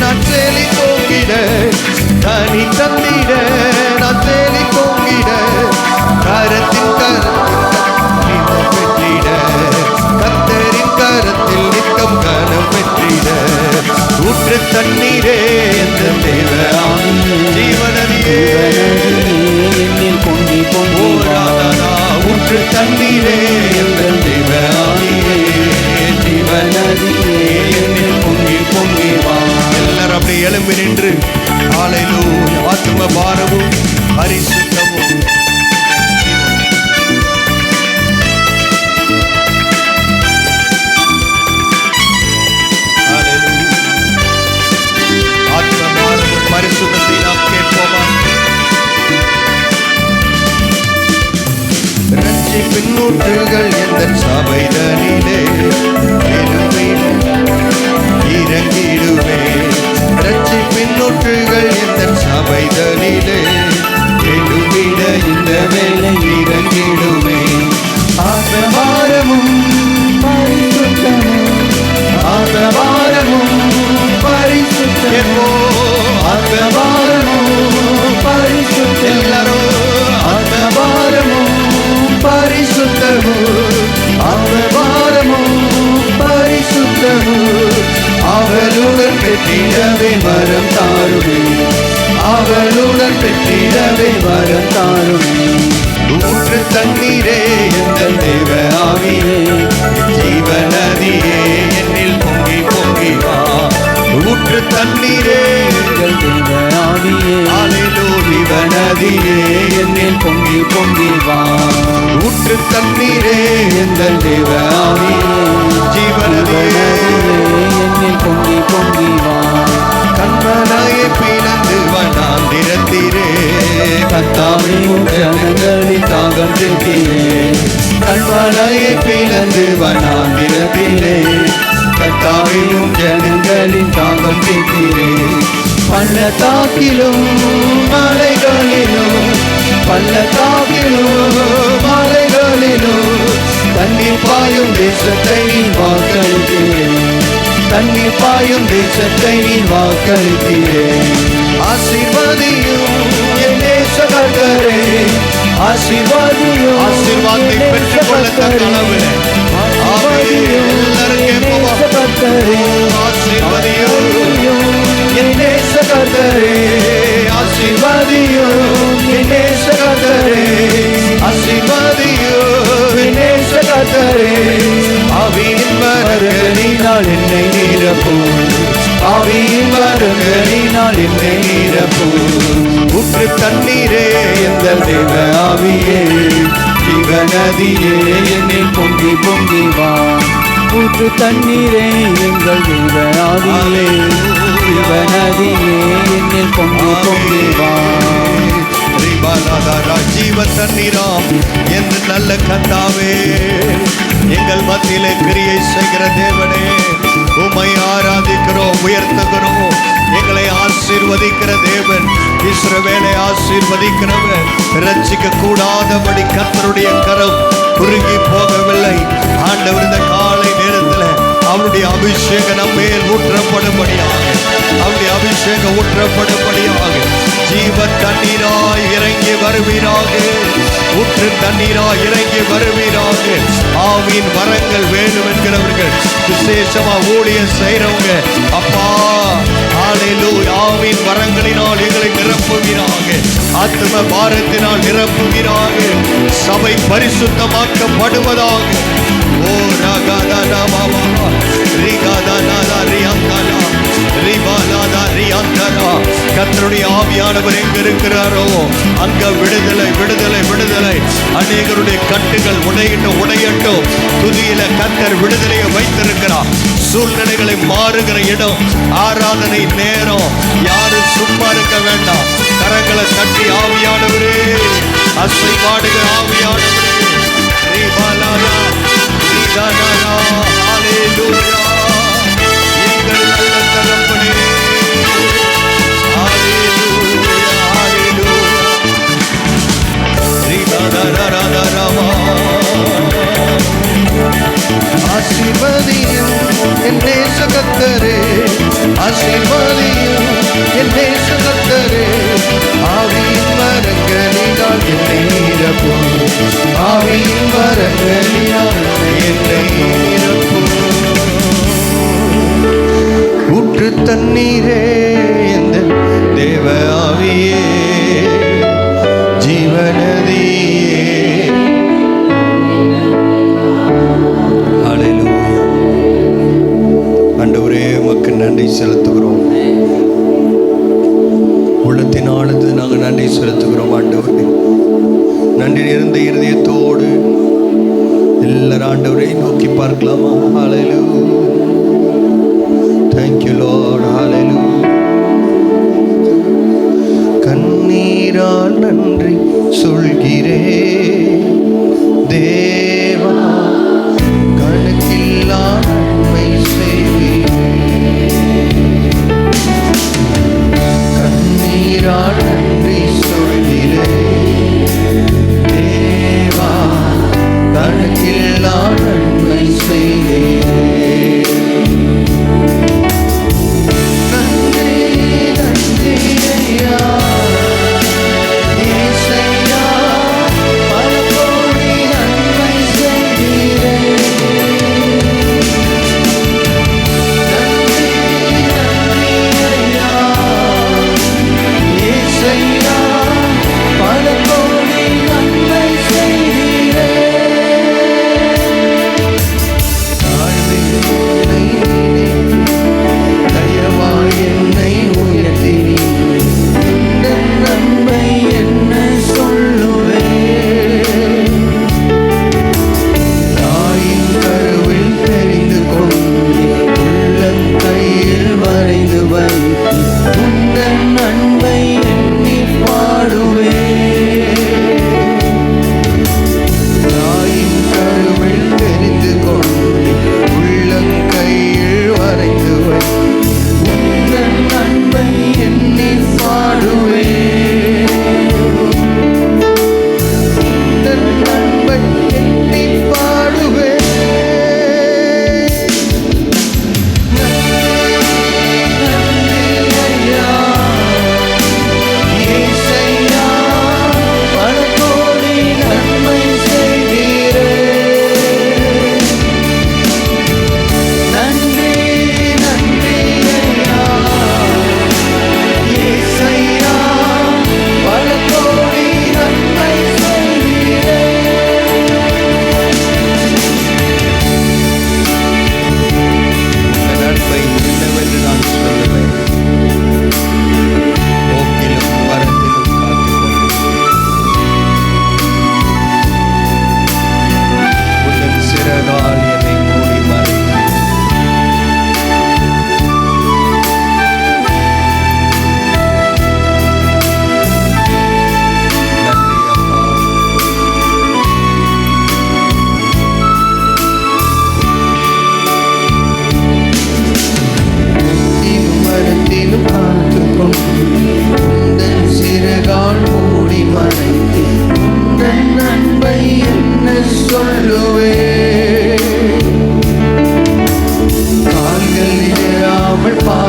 நான் சேலி தோங்கிட கனி தந்திட நான் சேலி தோங்கிட கரத்தின் பெற்றிட கர்த்தரின் கரத்தில் நித்தம் கனம் பெற்றிட. ஊற்று தண்ணீரே எந்த தேவ ஜீவநதியே என்னில் பொங்கி பொங்கி வா. ஊற்று தண்ணீரே எந்த தேவ ஜீவநதியே என்னில் பொங்கி பொங்கி வா. எல்லாரும் அப்படியே எழும்பி நின்று ஹல்லேலூயா ஆத்ம பாரமும் பரிசுத்தமும் பரிசுத்தத்தை நாம் கேட்போமா. ரட்சிப்பின் ஊற்றுகள் எந்த சபைதனிலே இறங்கிடுவே. ரட்சிப்பின் ஊற்றுகள் எந்த சபைதனிலே எழுவிட இந்த வேலை இறங்கிடுவே. ஆத்மபாரமும் பரிசுத்தமும் ஆத்மபாரமும் பரிசுத்தமும் ஆத்மபாரமும் பரிசுத்தமும் எல்லாரும் ஆத்மபாரமும் பரிசுத்தமும் ஆத்மபாரமும் பரிசுத்தமும் அவளுடன் பெற்றிடவே வரம் தாருமே. அவளுடன் பெற்றிடவே வரம் தாருமே. ஊற்று தண்ணீரே எந்த தேவ ஆவியே ஜீவநதியே என்னில் பொங்கி பொங்கி வா. ஊற்று தண்ணீரே எங்கள் தேவ ஆவியே ஜீவநதியே என்னில் பொங்கி பொங்கி வா. ஊற்று தண்ணீரே எங்கள் தேவ ஆவியே ஜீவநதியே என்னில் பொங்கி பொங்கி வா. கண்மலையை பிளந்து வனாந்திரத்திலே கர்த்தாவே ஜனங்களின் தாகம் தீர்த்தீரே. கண்மலையை பிளந்து வனாந்திரத்திலே கர்த்தாவே ஜனங்களின் தாகம் தீர்த்தீரே. பள்ளத்தாக்கிலும் மலைகளிலும் பள்ளத்தாக்கிலும் மலைகளிலும் தண்ணீர் பாயும் தேசத்தை வாக்களித்தீரே. தண்ணீர் பாயும் தேசத்தை வாக்களித்தீரே. ஆசீர்வதியும் என்னே கர்த்தரே ஆசீர்வாதியும் ஆசீர்வாதத்தை பெற்றுக்கொள்ளத்தக்க அளவில் எல்லாரும் கேட்போம். ஆசீர்வதியும் கர்த்தரே ஆசீர்வதியும் என் நேச கர்த்தரே ஆசீர்வதியும் என் நேச கர்த்தரே ஆவியின் வரங்களினால் என்னை நிரப்பும் ஆவியின் வரங்களினால் என்னை நிரப்பும் ஊற்று தண்ணீரே எங்கள் தேவ ஆவியே ஜீவநதியே என்னில் பொங்கி பொங்கி வா ஊற்று தண்ணீரே எங்கள் தேவ ஆவியே ஜீவநதியே என்னில் பொங்கி பொங்கி வா ஜீவ தண்ணீராம் என்று நல்ல கர்த்தாவே எங்கள் மத்தியிலே கிரியை செய்கிற தேவனே உம்மை ஆராதிக்கிறோம் உயர்த்துகிறோம் எங்களை ஆசீர்வதிக்கிற தேவன் இஸ்ரவேலை ஆசீர்வதிக்கிறவர் இரட்சிக்க கூடாதபடி கர்த்தருடைய கரம் குறுகி போகவில்லை ஆண்டவர் இந்த காலை நேரத்தில் அவருடைய அபிஷேகம் நம்மேல் ஊற்றப்படும்படியாக அவருடைய அபிஷேகம் ஊற்றப்படும்படியாக ஜீவ தண்ணீராய் இறங்கி வருவீராக ஊற்று தண்ணீராய் இறங்கி வருவீராக ஆவியின் வரங்கள் வேண்டும் என்கிறவர்கள் விசேஷமா ஊழியம் செய்றவங்க அப்பா ஹல்லேலூயா ஆவியின் வரங்களினால் எங்களை நிரப்புவீராக ஆத்ம பாரத்தினால் நிரப்புவீராக சபை பரிசுத்தமாக்கப்படுவதாக ஓ ரகதா பாபா ரிகதா ரியாந்தனா ரிபாலா ரியாந்தனா கர்த்தருடைய ஆவியானவர் எங்க இருக்கிறாரோ அங்க விடுதலை விடுதலை விடுதலை அநேகருடைய கட்டுகள் உடையட்டும் துதியில கர்த்தர் விடுதலையை வைத்திருக்கிறார் சூழ்நிலைகளை மாறுகிற இடம் ஆராதனை நேரம் யாரும் சும்மா இருக்க வேண்டாம் கரங்களை தட்டி ஆவியானவரே அசைவாடுகிற ஆவியானவரே ரிபாலா ரிகதா ஹல்லேலூயா எங்கள் நல்ல தகப்பனே ஆசீர்வதியும் என் நேச கர்த்தரே ஆசீர்வதியும் என் நேச கர்த்தரே ஆவியின் வரங்களினால் என்னை நிரப்பும் ஆவியின் வரங்களினால் என்னை நிரப்பும் ஊற்று தண்ணீரே எந்த தேவ ஆவியே ஜீவநதியே ஹல்லேலூயா ஆண்டவரே உமக்கு நன்றி செலுத்துகிறோம் உள்ளத்தின் ஆழத்தில் நாங்கள் நன்றி செலுத்துகிறோம் ஆண்டவரே நன்றி நிறைந்த இருதயத்தோடு எல்லாரும் ஆண்டவரை நோக்கி பார்க்கலாமா ஹல்லேலூயா Thank you Lord hallelujah கண்ணீரால் நன்றி சொல்கிறேன் தேவா கணக்கில்லா நன்மை செய்வீர் கண்ணீரால் நன்றி சொல்கிறேன் தேவா கணக்கில்லா நன்மை செய்வீர்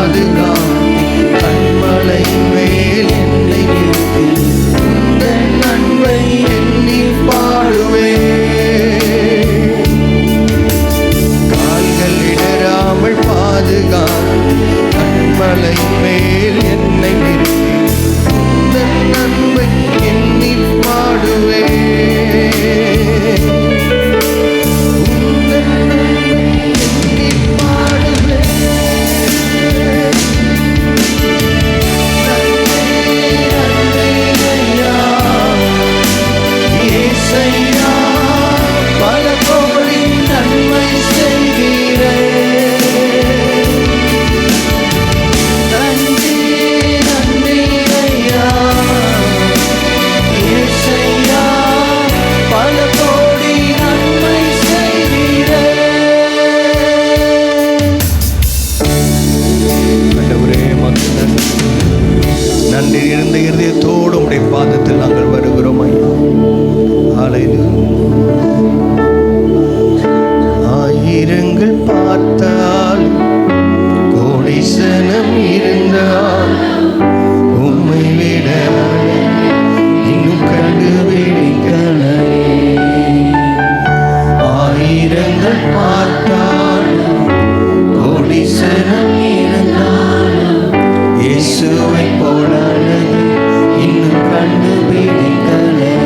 பாதுகாத்து கண்மலை மேல் என்னை நிறுத்தி உந்தன் அன்பை எண்ணி பாடுவேன். கால்கள் இடராமல் பாதுகாத்து கண்மலை மேல் என்னை நிறுத்தி உந்தன் அன்பை எண்ணி பாடுவேன். உந்தன் அன்பை எண்ணி பாடுவேன். நன்றி ஐயா இயேசையா, பல கோடி நன்மை செய்கிறே. நன்றி ஐயா இயேசையா, பல கோடி நன்மை செய்கிறே. ஆண்டவரே, உமக்கு நன்றி இருந்த இருதயத்தோடு உடைய பாதத்தில் நாங்கள் வருகிறோம் ஐயா. ஆயிரங்கள் பார்த்தால் கோடீசனம் இருந்தால் உம்மை விட இன்னும் கண்டுபிடிக்கலை. ஆயிரங்கள் பார்த்தால் கோடீசனம் இருந்தால் இயேசுவை போல இன்னும் கண்டுபிடிக்கலை.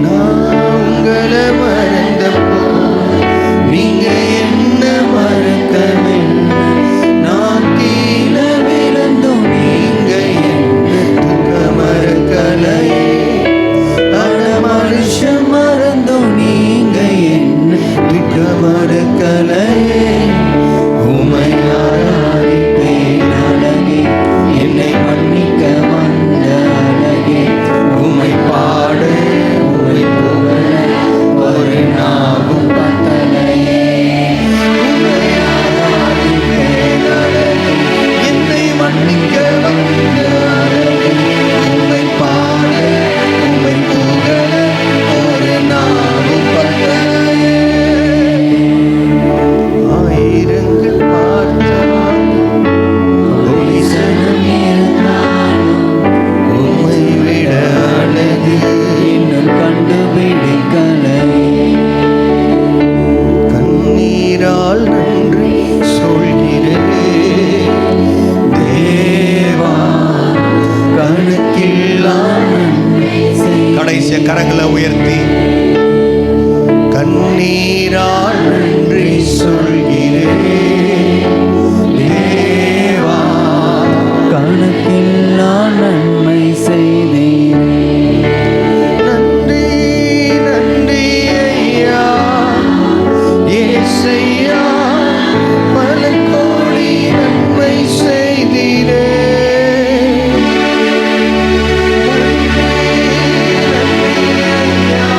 நான் உங்களை மறந்தப்போ நீங்க என்ன மறக்கவில்லை. நான் கீழே விழுந்தும் நீங்க என்ன தூக்க மறக்கலையே. அட மனுஷன் மறந்தும் நீங்க என்ன தூக்க மறக்கலையே. உமை ஆராதிப்பேன் அழகே, என்னை மன்னிக்க வந்த அழகே. உமை பாட உமை புகழ ஒரு நாவும் பத்தலையே. உமை ஆராதிப்பேன் அழகே, என்னை மன்னிக்க வந்த அழகே. உமை பாட உமை புகழ ஒரு நாவும் பத்தலையே. ஆயிரங்கள் பார்த்தால் கோடீசனம் இருந்தாலும் உம்மை விட அழகு இன்னும் கண்டுபிடிக்கலை. கண்ணீரால் நன்றி சொல்கிறேன் தேவா, கணக்கில்லா நன்மை செய். கடைசிய கரங்களை உயர்த்தி கண்ணீரால் நன்றி சொல்கிறேன் தேவா, கணக்கில்லா நன்மை செய்தீரே. நன்றி ஐயா இயேசையா, பல கோடி நன்மை செய்தீரே. ஐயா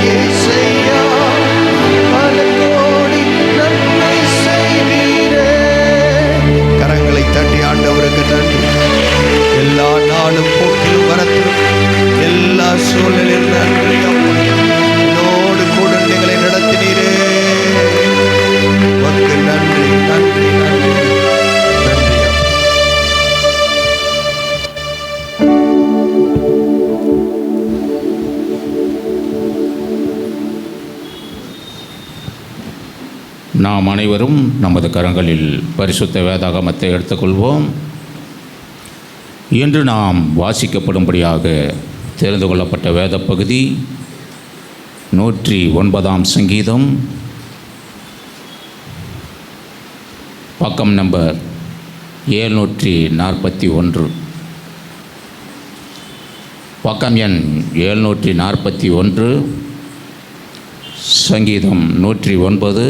இயேசையா, பல கோடி நன்மை செய்தீரே. கரங்களை தட்டி ஆண்டவருக்கு நன்றி. எல்லா நாளும் போக்கிலும் வரத்திலும் எல்லா சூழலிலும் நன்றி அப்பா. என்னோடு கூட எங்களை நடத்தினீரே. உமக்கு நன்றி நன்றி நன்றி நன்றி அப்பா. நாம் அனைவரும் நமது கரங்களில் பரிசுத்த வேதாகமத்தை எடுத்துக்கொள்வோம். இன்று நாம் வாசிக்கப்படும்படியாக தெரிந்து கொள்ளப்பட்ட வேத பகுதி 109ஆம் சங்கீதம், பக்கம் நம்பர் 741. பக்கம் எண் 741, சங்கீதம் 109,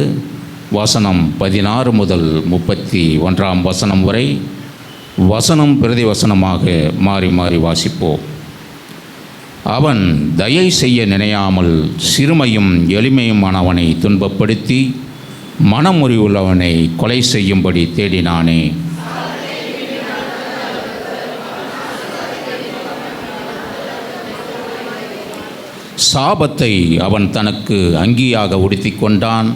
வசனம் 16 முதல் 31ஆம் வசனம் வரை வசனம் பிரதி வசனமாக மாறி மாறி வாசிப்போம். அவன் தயை செய்ய நினையாமல் சிறுமையும் எளிமையுமானவனை துன்பப்படுத்தி மனமுறிவுள்ளவனை கொலை செய்யும்படி தேடினானே. சாபத்தை அவன் தனக்கு அங்கியாக உடுத்தி கொண்டான்.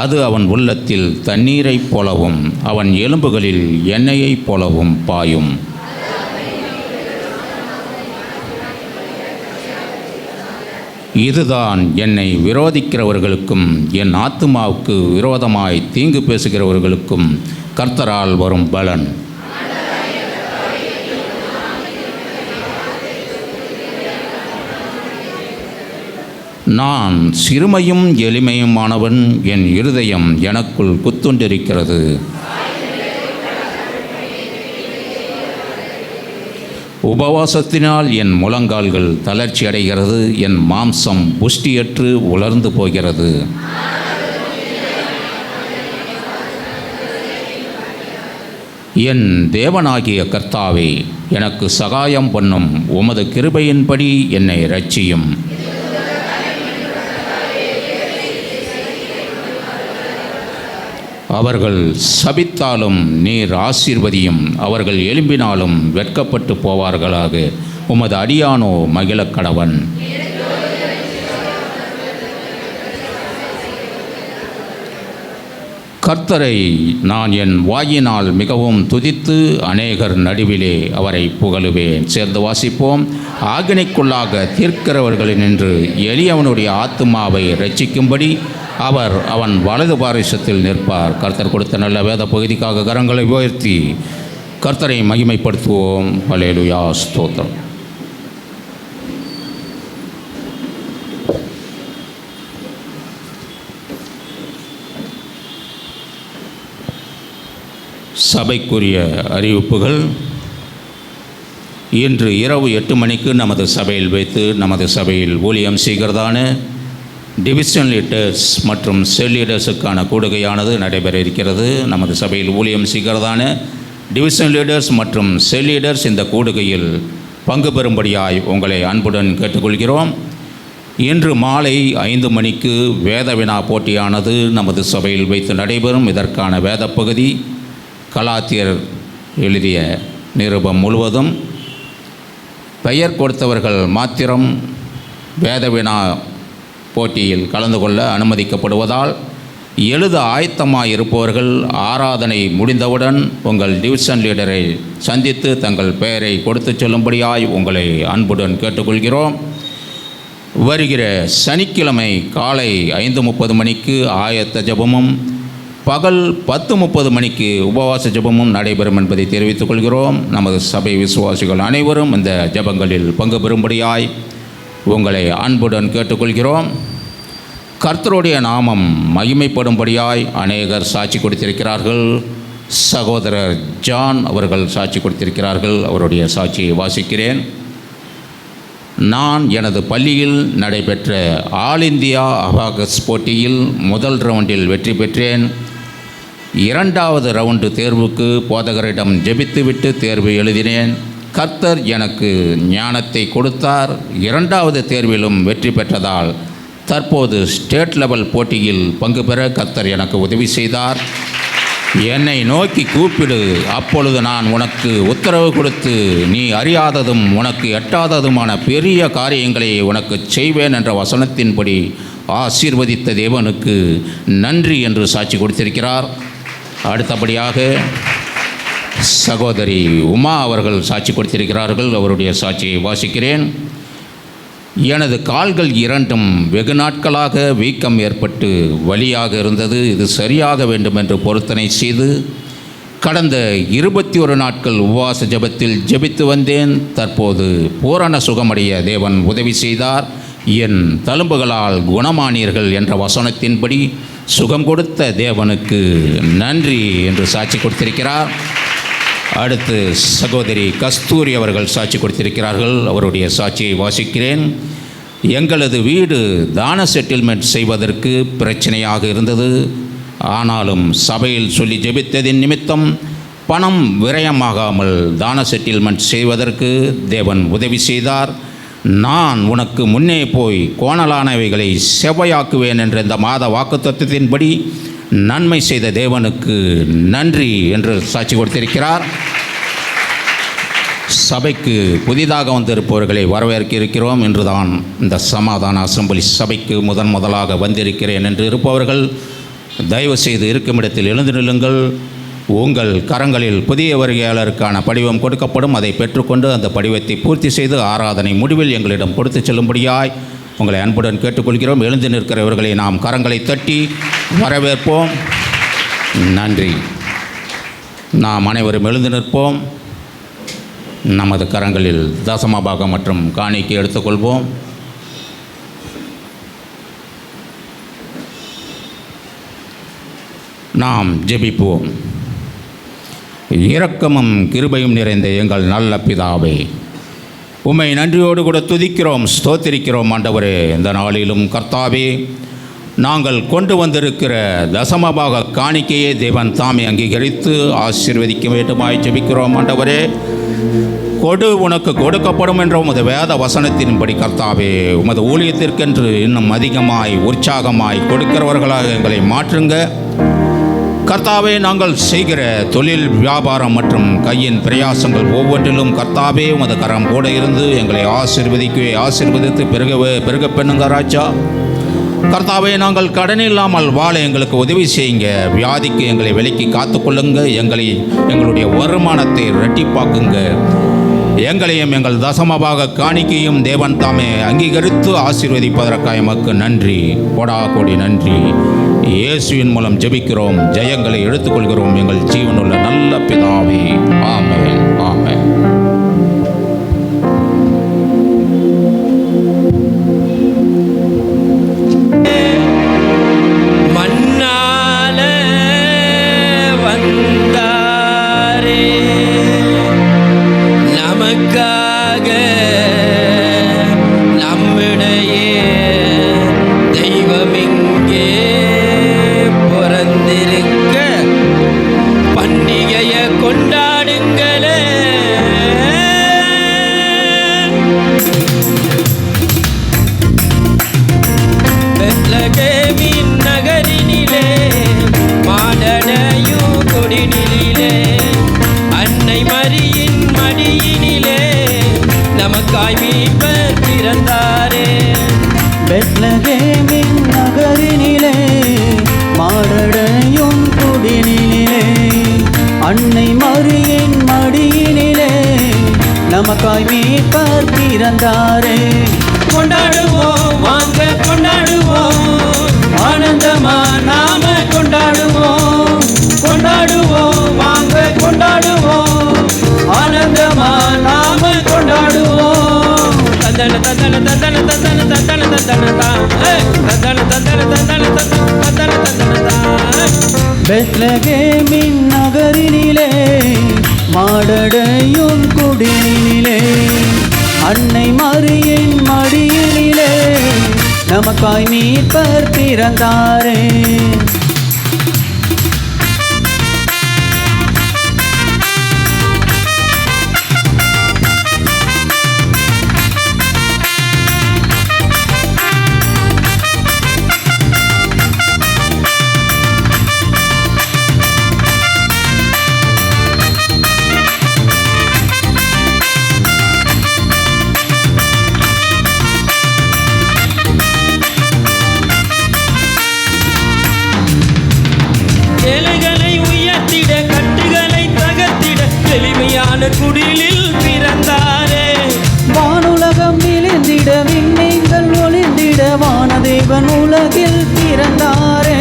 அது அவன் உள்ளத்தில் தண்ணீரைப் போலவும் அவன் எலும்புகளில் எண்ணெயைப் போலவும் பாயும். இதுதான் என்னை விரோதிக்கிறவர்களுக்கும் என் ஆத்துமாவுக்கு விரோதமாய் தீங்கு பேசுகிறவர்களுக்கும் கர்த்தரால் வரும் பலன். நான் சிறுமையும் எளிமையுமானவன், என் இருதயம் எனக்குள் குத்துண்டிருக்கிறது. உபவாசத்தினால் என் முழங்கால்கள் தளர்ச்சி அடைகிறது, என் மாம்சம் புஷ்டியற்று உலர்ந்து போகிறது. என் தேவனாகிய கர்த்தாவே, எனக்கு சகாயம் பண்ணும். உமது கிருபையின்படி என்னை இரட்சியும். அவர்கள் சபித்தாலும் நீர் ஆசீர்வதியும். அவர்கள் எழும்பினாலும் வெட்கப்பட்டு போவார்களாக. உமது அடியானோ மகிழக் கடவன். கர்த்தரை நான் என் வாயினால் மிகவும் துதித்து அநேகர் நடுவிலே அவரை புகழுவேன். சேர்ந்து வாசிப்போம். ஆக்கினைக்குள்ளாக தீர்க்கிறவர்களினின்று எளியவனுடைய ஆத்துமாவை இரட்சிக்கும்படி அவர் அவன் வலது பாரிசத்தில் நிற்பார். கர்த்தர் கொடுத்த நல்ல வேத பகுதிக்காக கரங்களை உயர்த்தி கர்த்தரை மகிமைப்படுத்துவோம். அல்லேலூயா, ஸ்தோத்திரம். சபைக்குரிய அறிவிப்புகள். இன்று இரவு 8 மணிக்கு நமது சபையில் வைத்து நமது சபையில் ஊழியம் செய்கிறதான டிவிஷன் லீடர்ஸ் மற்றும் செல் லீடர்ஸுக்கான கூடுகையானது நடைபெற இருக்கிறது. நமது சபையில் ஊழியம் செய்கிறதான டிவிஷன் லீடர்ஸ் மற்றும் செல் லீடர்ஸ் இந்த கூடுகையில் பங்கு பெறும்படியாய் உங்களை அன்புடன் கேட்டுக்கொள்கிறோம். இன்று மாலை 5 மணிக்கு வேத வினா போட்டியானது நமது சபையில் வைத்து நடைபெறும். இதற்கான வேத பகுதி கலாத்தியர் எழுதிய நிருபம் முழுவதும். பெயர் கொடுத்தவர்கள் மாத்திரம் வேத வினா போட்டியில் கலந்து கொள்ள அனுமதிக்கப்படுவதால் எழுத ஆயத்தமாக இருப்பவர்கள் ஆராதனை முடிந்தவுடன் உங்கள் டிவிஷன் லீடரை சந்தித்து தங்கள் பெயரை கொடுத்து சொல்லும்படியாய் உங்களை அன்புடன் கேட்டுக்கொள்கிறோம். வருகிற சனிக்கிழமை காலை 5:30 மணிக்கு ஆயத்த ஜெபமும் பகல் 10:30 மணிக்கு உபவாச ஜெபமும் நடைபெறும் என்பதை தெரிவித்துக் கொள்கிறோம். நமது சபை விசுவாசிகள் அனைவரும் இந்த ஜெபங்களில் பங்கு பெறும்படியாய் உங்களை அன்புடன் கேட்டுக்கொள்கிறோம். கர்த்தருடைய நாமம் மகிமைப்படும்படியாய் அநேகர் சாட்சி கொடுத்திருக்கிறார்கள். சகோதரர் ஜான் அவர்கள் சாட்சி கொடுத்திருக்கிறார்கள். அவருடைய சாட்சியை வாசிக்கிறேன். நான் எனது பள்ளியில் நடைபெற்ற ஆல் இந்தியா அபாகஸ் போட்டியில் முதல் ரவுண்டில் வெற்றி பெற்றேன். 2வது ரவுண்டு தேர்வுக்கு போதகரிடம் ஜெபித்துவிட்டு தேர்வு எழுதினேன். கர்த்தர் எனக்கு ஞானத்தை கொடுத்தார். 2வது தேர்விலும் வெற்றி பெற்றதால் தற்போது ஸ்டேட் லெவல் போட்டியில் பங்கு பெற கர்த்தர் எனக்கு உதவி செய்தார். என்னை நோக்கி கூப்பிடு, அப்பொழுது நான் உனக்கு உத்தரவு கொடுத்து நீ அறியாததும் உனக்கு எட்டாததுமான பெரிய காரியங்களை உனக்கு செய்வேன் என்ற வசனத்தின்படி ஆசீர்வதித்த தேவனுக்கு நன்றி என்று சாட்சி கொடுத்திருக்கிறார். அடுத்தபடியாக சகோதரி உமா அவர்கள் சாட்சி கொடுத்திருக்கிறார்கள். அவருடைய சாட்சியை வாசிக்கிறேன். எனது கால்கள் இரண்டும் வெகு நாட்களாக வீக்கம் ஏற்பட்டு வலியாக இருந்தது. இது சரியாக வேண்டும் என்று பொருத்தனை செய்து கடந்த 21 நாட்கள் உபவாச ஜெபத்தில் ஜெபித்து வந்தேன். தற்போது பூரண சுகமடைய தேவன் உதவி செய்தார். என் தழும்புகளால் குணமானீர்கள் என்ற வசனத்தின்படி சுகம் கொடுத்த தேவனுக்கு நன்றி என்று சாட்சி கொடுத்திருக்கிறார். அடுத்து சகோதரி கஸ்தூரி அவர்கள் சாட்சி கொடுத்திருக்கிறார்கள். அவருடைய சாட்சியை வாசிக்கிறேன். எங்களது வீடு தான செட்டில்மெண்ட் செய்வதற்கு பிரச்சனையாக இருந்தது. ஆனாலும் சபையில் சொல்லி ஜெபித்ததின் நிமித்தம் பணம் விரயமாகாமல் தான செட்டில்மெண்ட் செய்வதற்கு தேவன் உதவி செய்தார். நான் உனக்கு முன்னே போய் கோணலானவைகளை செவ்வையாக்குவேன் என்ற இந்த மாத வாக்குத்தத்தத்தின்படி நன்மை செய்த தேவனுக்கு நன்றி என்று சாட்சி கொடுத்திருக்கிறார். சபைக்கு புதிதாக வந்திருப்பவர்களை வரவேற்க இருக்கிறோம். இன்றுதான் இந்த சமாதான அசெம்பிளி சபைக்கு முதலாக வந்திருக்கிறேன் என்று இருப்பவர்கள் தயவு செய்து இருக்கும் இடத்தில் எழுந்து நில்லுங்கள். உங்கள் கரங்களில் புதிய வருகையாளருக்கான படிவம் கொடுக்கப்படும். அதை பெற்றுக்கொண்டு அந்த படிவத்தை பூர்த்தி செய்து ஆராதனை முடிவில் எங்களிடம் கொடுத்து செல்லும்படியாய் உங்களை அன்புடன் கேட்டுக்கொள்கிறோம். எழுந்து நிற்கிறவர்களை நாம் கரங்களை தட்டி வரவேற்போம். நன்றி. நாம் அனைவரும் எழுந்து நிற்போம். நமது கரங்களில் தசமபாகம் மற்றும் காணிக்கை எடுத்துக்கொள்வோம். நாம் ஜெபிப்போம். இரக்கமும் கிருபையும் நிறைந்த எங்கள் நல்ல பிதாவே, உம்மை நன்றியோடு கூட துதிக்கிறோம், ஸ்தோத்திரிக்கிறோம். ஆண்டவரே, இந்த நாளிலும் கர்த்தாவே, நாங்கள் கொண்டு வந்திருக்கிற தசமபாக காணிக்கையை தேவன் தாமே அங்கீகரித்து ஆசீர்வதிக்க வேண்டுமாய் ஜெபிக்கிறோம். ஆண்டவரே, கொடு உனக்கு கொடுக்கப்படும் என்ற உமது வேத வசனத்தின்படி கர்த்தாவே, உமது ஊழியத்திற்கென்று இன்னும் அதிகமாய் உற்சாகமாய் கொடுக்கிறவர்களாக எங்களை மாற்றுங்க. கர்த்தாவே, நாங்கள் செய்கிற தொழில் வியாபாரம் மற்றும் கையின் பிரயாசங்கள் ஒவ்வொன்றிலும் கர்த்தாவே உமது கரம் கூட இருந்து எங்களை ஆசீர்வதித்து பெருக பெண்ணுங்க ராஜா. கர்த்தாவே, நாங்கள் கடன் இல்லாமல் வாழ எங்களுக்கு உதவி செய்யுங்க. வியாதிக்கு எங்களை விலக்கி காத்துக்கொள்ளுங்க. எங்களுடைய வருமானத்தை இரட்டிப்பாக்குங்க. எங்களையும் எங்கள் தசமபாக காணிக்கையும் தேவன் தாமே அங்கீகரித்து ஆசீர்வதிப்பதற்காக எமக்கு நன்றி, கோடா கோடி நன்றி. இயேசுவின் மூலம் ஜெபிக்கிறோம், ஜெயங்களை எடுத்துக்கொள்கிறோம் எங்கள் ஜீவனுள்ள நல்ல பிதாவே. ஆமென், ஆமென். பெத்லகேமின் நகரினிலே மாடடையும் குடிலிலே அன்னை மரியின் மடியினிலே நமக்காய் மீட்பர் பிறந்தாரே. கொண்டாடுவோம், வாங்க கொண்டாடுவோம், ஆனந்தமா நாம கொண்டாடுவோம். கொண்டாடுவோம், வாங்க கொண்டாடுவோம், ஆனந்தமா நாம கொண்டாடுவோம். தந்தன தந்தன தந்தன தந்தன தந்தன தந்தன தந்தன தந்தன தந்தன தந்தன தந்தன. பெத்லகேமின் நகரினிலே மாடடையும் குடிலிலே அன்னை மரியின் மடியினிலே நமக்காய் மீட்பர் பிறந்தாரே. குடிலில் பிறந்தாரே. வானுலகம் விழுந்திட விண்மீன்கள் ஒளிந்திட வானதேவன் உலகில் பிறந்தாரே.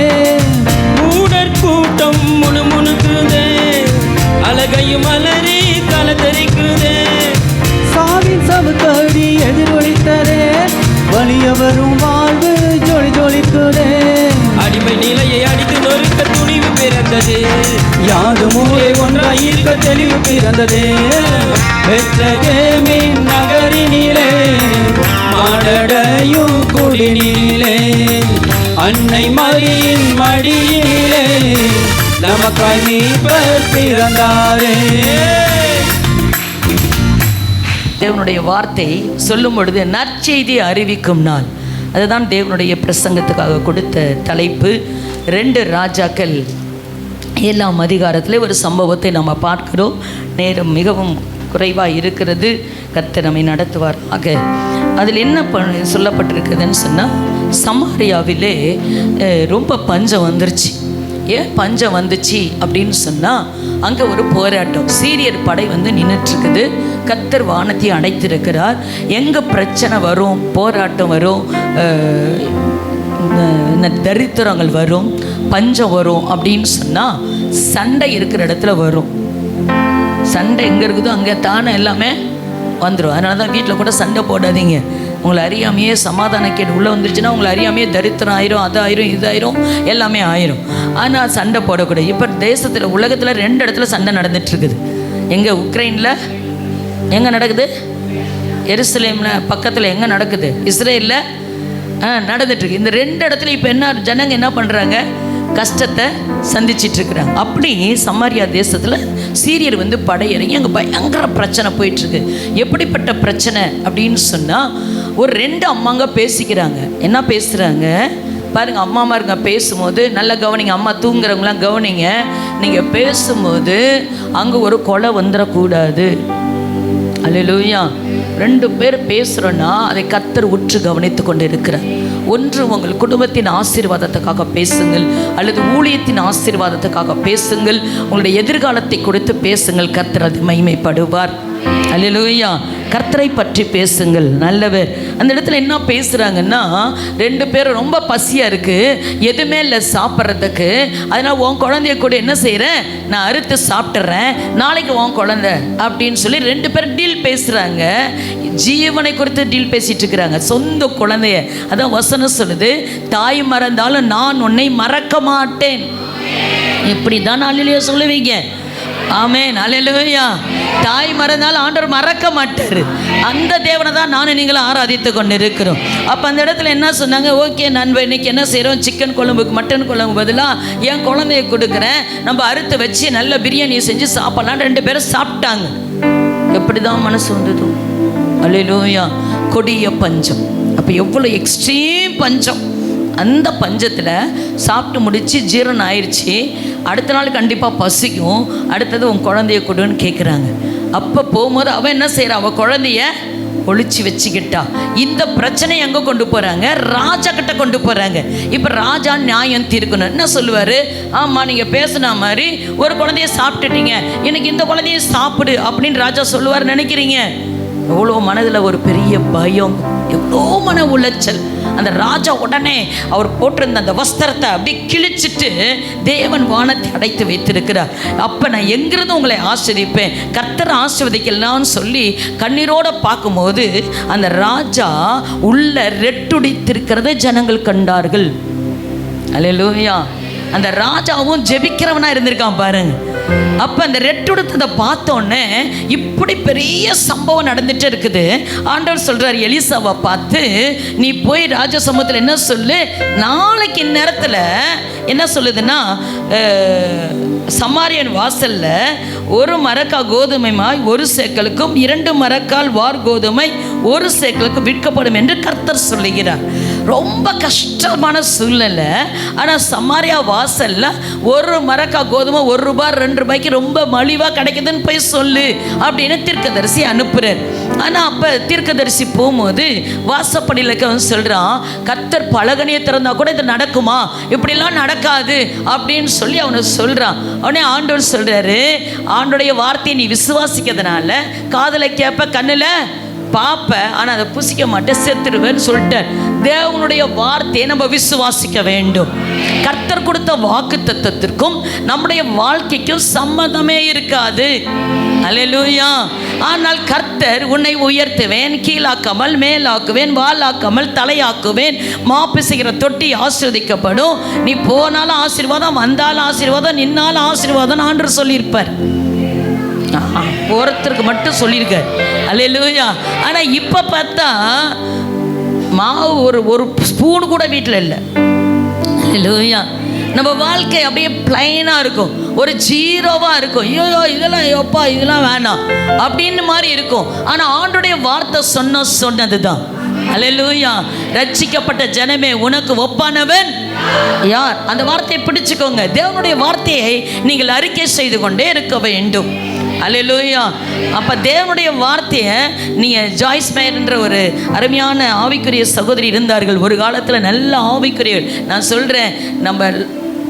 மூடற்கூட்டம் முணுமுணுக்குதே, அழகையும் அலறி தலதரிக்குதே. சாவின் சவுக்கடி எதிரொலித்ததே, வலியவரும் வாழ்வு ஜொலி ஜொலிக்குதே. அடிமை நிலையை அடித்து நொறுக்க துணிவு பிறந்தது, யாது மூளை ஒன்றாய் ஈர்க்க தெளிவு பிறந்ததே. பெத்லகேமின் நகரினிலே மாடடையும் குடிலிலே அன்னை மரியின் மடியிலே நமக்காய் மீட்பர் பிறந்தாரே. தேவனுடைய வார்த்தை சொல்லும் பொழுது நற்செய்தி அறிவிக்கும் நாள், அதுதான் தேவனுடைய பிரசங்கத்துக்காக கொடுத்த தலைப்பு. 2 ராஜாக்கள் 7ஆம் அதிகாரத்தில் ஒரு சம்பவத்தை நம்ம பார்க்கிறோம். நேரம் மிகவும் குறைவாக இருக்கிறது, கர்த்தர் நம்மை நடத்துவாராக. அதில் என்ன சொல்லப்பட்டிருக்குதுன்னு சொன்னால், சமாரியாவிலே ரொம்ப பஞ்சம் வந்துருச்சு. ஏன் பஞ்சம் வந்துச்சு அப்படின்னு சொன்னால் அங்கே ஒரு போராட்டம். சீரியர் படை வந்து நின்றுட்டுருக்குது. கர்த்தர் வானத்தை அடைத்திருக்கிறார். எங்கே பிரச்சனை வரும், போராட்டம் வரும், தரித்திரங்கள் வரும், பஞ்சம் வரும் அப்படின்னு சொன்னால் சண்டை இருக்கிற இடத்துல வரும். சண்டை எங்கே இருக்குதோ அங்கே தானே எல்லாமே வந்துடும். அதனால தான் வீட்டில் கூட சண்டை போடாதீங்க. உங்களை அறியாமையே சமாதான கேடு உள்ளே வந்துருச்சுன்னா உங்களை அறியாமையே தரித்திரம் ஆயிரும், அது ஆயிரும், இது ஆயிரும், எல்லாமே ஆயிரும். ஆனால் சண்டை போடக்கூடாது. இப்போ தேசத்தில் உலகத்தில் 2 இடத்துல சண்டை நடந்துட்டுருக்குது. எங்கே? உக்ரைனில் எங்கே நடக்குது? எருசலேமில் பக்கத்தில் எங்கே நடக்குது? இஸ்ரேலில் நடந்துட்டுருக்கு. இந்த 2 இடத்துல இப்போ என்ன ஜனங்க என்ன பண்ணுறாங்க? கஷ்டத்தை சந்திச்சிட்ருக்குறாங்க. அப்படி சமாரியா தேசத்தில் சீரியர் வந்து படையிறங்கி அங்கே பயங்கர பிரச்சனை போயிட்டுருக்கு. எப்படிப்பட்ட பிரச்சனை அப்படின்னு சொன்னால், ஒரு 2 அம்மாங்க பேசிக்கிறாங்க. என்ன பேசுகிறாங்க பாருங்கள். அம்மாமாருங்க பேசும்போது நல்லா கவனிங்க. அம்மா தூங்குறவங்களாம் கவனிங்க. நீங்கள் பேசும்போது அங்கே ஒரு கொலை வந்துடக்கூடாது. அல்லேலூயா. 2 பேர் பேசுகிறோன்னா அதை கர்த்தர் உற்று கவனித்து கொண்டு இருக்கிறார். ஒன்று உங்கள் குடும்பத்தின் ஆசீர்வாதத்துக்காக பேசுங்கள், அல்லது ஊழியத்தின் ஆசீர்வாதத்துக்காக பேசுங்கள், உங்களுடைய எதிர்காலத்தை கொடுத்து பேசுங்கள். கர்த்தர் அது மகிமைப்படுவார். அல்லேலூயா. கர்த்தரை பற்றி பேசுங்கள். நல்லவர். அந்த இடத்துல என்ன பேசுகிறாங்கன்னா, 2 பேரும் ரொம்ப பசியாக இருக்குது, எதுவுமே இல்லை சாப்பிட்றதுக்கு. அதனால் உன் குழந்தைய கூட என்ன செய்கிறேன், நான் அறுத்து சாப்பிட்றேன், நாளைக்கு உன் குழந்தை அப்படின்னு சொல்லி 2 பேரும் டீல் பேசுகிறாங்க. ஜீவனை குறித்து டீல் பேசிகிட்டு இருக்கிறாங்க. சொந்த குழந்தைய. அதான் வசனம் சொல்லுது, தாய் மறந்தாலும் நான் உன்னை மறக்க மாட்டேன். இப்படி தான் அல்லேலூயா சொல்லுவீங்க. ஆமென். அல்லேலூயா. தாய் மறந்தாலும் ஆண்டவர் மறக்க மாட்டார். அந்த தேவனை தான் நானும் நீங்களும் ஆராதித்து கொண்டு இருக்கிறோம். அப்போ அந்த இடத்துல என்ன சொன்னாங்க, ஓகே நண்பர், இன்னைக்கு என்ன செய்கிறோம், சிக்கன் குழம்புக்கு மட்டன் குழம்பு பதிலாக என் குழந்தைய கொடுக்குறேன், நம்ம அறுத்து வச்சு நல்ல பிரியாணி செஞ்சு சாப்பிட்லாம். 2 பேரும் சாப்பிட்டாங்க. எப்படி தான் மனசு வந்தது? அல்லேலூயா. கொடிய பஞ்சம். அப்போ எவ்வளோ எக்ஸ்ட்ரீம் பஞ்சம். அந்த பஞ்சத்தில் சாப்பிட்டு முடித்து ஜீரணம் ஆயிடுச்சு. அடுத்த நாள் கண்டிப்பாக பசிக்கும். அடுத்தது உன் குழந்தைய கொடுன்னு கேட்குறாங்க. அப்போ போகும்போது அவன் என்ன செய்கிறான், அவள் குழந்தைய ஒழிச்சு வச்சுக்கிட்டா. இந்த பிரச்சனை எங்கே கொண்டு போகிறாங்க? ராஜா கிட்ட கொண்டு போகிறாங்க. இப்போ ராஜா நியாயம் தீர்க்கணும். என்ன சொல்லுவார், ஆமாம் நீங்கள் பேசுன மாதிரி ஒரு குழந்தைய சாப்பிட்டுட்டீங்க, எனக்கு இந்த குழந்தைய சாப்பிடு அப்படின்னு ராஜா சொல்லுவார் நினைக்கிறீங்க? எவ்வளோ மனதில் ஒரு பெரிய பயம், எவ்வளோ மன உளைச்சல். அந்த ராஜா உடனே அவர் போட்டிருந்த அந்த வஸ்திரத்தை அப்படி கிழிச்சிட்டு தேவன் வானத்தை அடைத்து வைத்திருக்கிறார். அப்போ நான் எங்கிருந்து உங்களை ஆசிரிப்பேன், கர்த்தர் ஆசீர்வதிக்கலாம்னு சொல்லி கண்ணீரோடு பார்க்கும்போது அந்த ராஜா உள்ள ரெட்டுடித்திருக்கிறதை ஜனங்கள் கண்டார்கள். அல்லேலூயா. அந்த ராஜாவும் ஜெபிக்கிறவனா இருந்திருக்கான் பாருங்க. அப்போ அந்த ரெட்டுடுத்ததை பார்த்தோன்னே இப்படி பெரிய சம்பவம் நடந்துட்டு இருக்குது. ஆண்டவர் சொல்கிறார் எலிசாவை பார்த்து, நீ போய் ராஜ சமூகத்தில் என்ன சொல்லு, நாளைக்கு இந்நேரத்தில் என்ன சொல்லுதுன்னா, சமாரியன் வாசல்ல 1 மரக்கா கோதுமை மாய் 1 சேக்கலுக்கும் 2 மரக்கால் வார் கோதுமை 1 சேக்கலுக்கும் விற்கப்படும் என்று கர்த்தர் சொல்லுகிறார். ரொம்ப கஷ்டமான சூழ்நிலை. ஆனால் சமாரியா வாசல்ல 1 மரக்கா கோதுமை 1 ரூபாய் 2 ரூபாய்க்கு ரொம்ப மலிவாக கிடைக்குதுன்னு போய் சொல்லு அப்படின்னு தீர்க்கதரிசி அனுப்புகிறார். ஆனால் அப்போ தீர்க்கதரிசி போகும்போது வாசப்படியில் வந்து சொல்கிறான், கர்த்தர் பலகனியை திறந்தா கூட இது நடக்குமா, இப்படிலாம் நடக்காது அப்படின்னு சொல்லி அவனை சொல்கிறான். உடனே ஆண்டவர் சொல்கிறாரு, ஆண்டோடைய வார்த்தையை நீ விசுவாசிக்கிறதுனால காதலை கேட்ப, கண்ணில் பார்ப்ப, ஆனால் அதை புசிக்க மாட்டேன், செத்துடுவேன்னு சொல்லிட்டார். தேவனுடைய வார்த்தையை நம்ம விசுவாசிக்க வேண்டும். கர்த்தர் கொடுத்த வாக்கு தத்தத்திற்கும் நம்முடைய வாழ்க்கைக்கும் சம்மதமே இருக்காது. அல்லேலூயா. ஆனால் கர்த்தர் உன்னை உயர்த்துவேன், கீழாக்காமல் மேலாக்குவேன், வாலாக்காமல் தலையாக்குவேன், மாப்பிசைகிற தொட்டி ஆசீர்வதிக்கப்படும், நீ போனாலும் ஆசீர்வாதம், வந்தாலும் ஆசீர்வாதம், நின்னாலும் ஆசீர்வாதம் ஆண்டவர் சொல்லியிருப்பார். ஒருத்தருக்கு மட்டும் சொல்லியிருக்கார். அல்லேலூயா. ஆனால் இப்போ பார்த்தா மாவு ஒரு ஸ்பூன் கூட வீட்டில் இல்லை. அல்லேலூயா. நம்ம வாழ்க்கை அப்படியே பிளைனாக இருக்கும், ஒரு ஜீரோவாக இருக்கும். ஐயோ இதெல்லாம் எப்பா இதெல்லாம் வேணாம் அப்படின்னு மாதிரி இருக்கும். ஆனால் ஆண்டோடைய வார்த்தை சொன்னது தான். அல்லேலூயா. ரட்சிக்கப்பட்ட ஜனமே உனக்கு ஒப்பானவன் யார்? அந்த வார்த்தையை பிடிச்சுக்கோங்க. தேவனுடைய வார்த்தையை நீங்கள் அறிக்கை செய்து கொண்டே இருக்க வேண்டும். அல்லேலூயா. அப்போ தேவனுடைய வார்த்தையை நீங்கள் ஜாய்ஸ் மேயர்ன்ற ஒரு அருமையான ஆவிக்குரிய சகோதரி இருந்தார்கள் ஒரு காலத்தில், நல்ல ஆவிக்குரியர். நான் சொல்கிறேன், நம்ம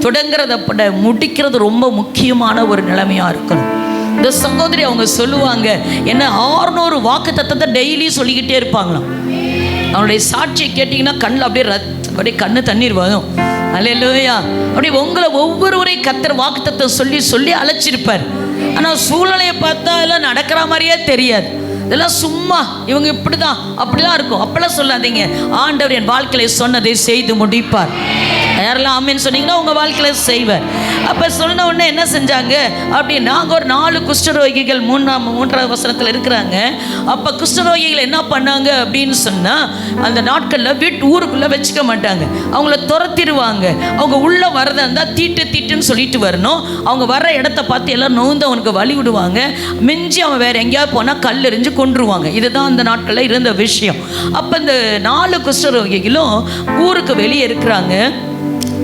தொடங்குறத விட முடிக்கிறது ரொம்ப முக்கியமான ஒரு நிலைமையாக இருக்கணும். இந்த சகோதரி அவங்க சொல்லுவாங்க, என்ன 600 வாக்குத்தத்தத்தை டெய்லி சொல்லிக்கிட்டே இருப்பாங்களாம். அவனுடைய சாட்சியை கேட்டிங்கன்னா கண்ணில் அப்படியே கண்ணு தண்ணீர் வரும். அல்லேலூயா. அப்படி உங்களை ஒவ்வொருவரையும் கர்த்தர் வாக்குத்தத்தம் சொல்லி சொல்லி அழைச்சிருப்பார். ஆனால் சூழ்நிலையை பார்த்தா எல்லாம் நடக்கிற மாதிரியே தெரியாது. இதெல்லாம் சும்மா இவங்க இப்படி தான் அப்படிலாம் இருக்கும். அப்பெல்லாம் சொல்லாதீங்க. ஆண்டவர் என் வாழ்க்கையில் சொன்னதை செய்து முடிப்பார். யாரெல்லாம் ஆமேன்னு சொன்னீங்கன்னா உங்கள் வாழ்க்கையில் செய்வார். அப்போ சொன்ன உடனே என்ன செஞ்சாங்க அப்படின்னா, நாங்கள் ஒரு 4 குஷ்டரோகிகள் 3ஆம் வசனத்தில் இருக்கிறாங்க. அப்போ குஷ்டரோகிகள் என்ன பண்ணாங்க அப்படின்னு சொன்னால், அந்த நாட்களில் ஊருக்குள்ளே வச்சுக்க மாட்டாங்க, அவங்கள துரத்திடுவாங்க. அவங்க உள்ளே வரதா இருந்தால் தீட்டுன்னு சொல்லிட்டு வரணும். அவங்க வர்ற இடத்த பார்த்து எல்லாம் நோந்து அவனுக்கு வழி விடுவாங்க. மிஞ்சி அவன் வேறு எங்கேயாவது போனால் கல் எறிஞ்சு கொன்றுவாங்க. இதுதான் அந்த நாட்களில் இருந்த விஷயம். அப்போ இந்த 4 குஷ்டரோகிகளும் ஊருக்கு வெளியே இருக்கிறாங்க.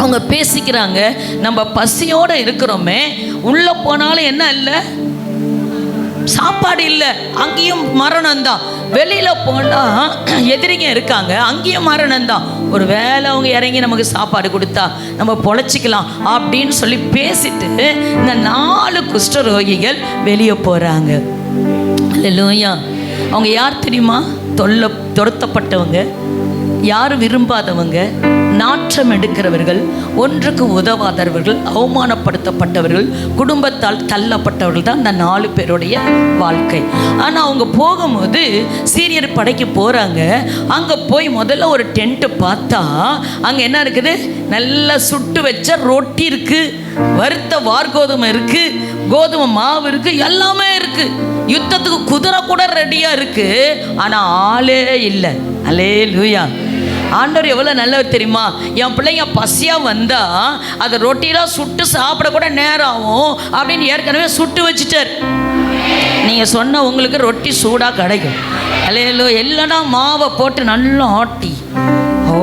அவங்க பேசிக்கிறாங்க, நம்ம பசியோடு இருக்கிறோமே, உள்ளே போனாலும் என்ன இல்லை, சாப்பாடு இல்லை, அங்கேயும் மரணம் தான். வெளியில் போனால் எதிரிங்க இருக்காங்க, அங்கேயும் மரணம் தான். ஒரு வேளை அவங்க இறங்கி நமக்கு சாப்பாடு கொடுத்தா நம்ம பொழைச்சிக்கலாம் அப்படின்னு சொல்லி பேசிட்டு இந்த 4 குஷ்டரோகிகள் வெளியே போகிறாங்க. அல்லேலூயா. அவங்க யார் தெரியுமா? துரத்தப்பட்டவங்க, யாரும் விரும்பாதவங்க, நாற்றம் எடுக்கிறவர்கள், ஒன்றுக்கு உதவாதவர்கள், அவமானப்படுத்தப்பட்டவர்கள், குடும்பத்தால் தள்ளப்பட்டவர்கள் தான் இந்த 4 பேருடைய வாழ்க்கை. ஆனால் அவங்க போகும்போது சீரியர் படைக்கு போகிறாங்க. அங்கே போய் முதல்ல ஒரு டென்ட்டு பார்த்தா அங்கே என்ன இருக்குது? நல்லா சுட்டு வச்ச ரொட்டி இருக்குது, வறுத்த வார்கோதுமை இருக்குது, கோதுமை மாவு இருக்குது, எல்லாமே இருக்குது. யுத்தத்துக்கு குதிரை கூட ரெடியாக இருக்குது. ஆனால் ஆளே இல்லை. அல்லேலூயா. ஆண்டவர் எவ்வளோ நல்லவர் தெரியுமா? என் பிள்ளைங்க பசியாக வந்தால் அதை ரொட்டிலாம் சுட்டு சாப்பிட கூட நேரம் ஆகும் அப்படின்னு ஏற்கனவே சுட்டு வச்சுட்டார். நீங்கள் சொன்ன உங்களுக்கு ரொட்டி சூடாக கிடைக்கும். அல்லேலூ. இல்லைன்னா மாவை போட்டு நல்லா ஆட்டி, ஓ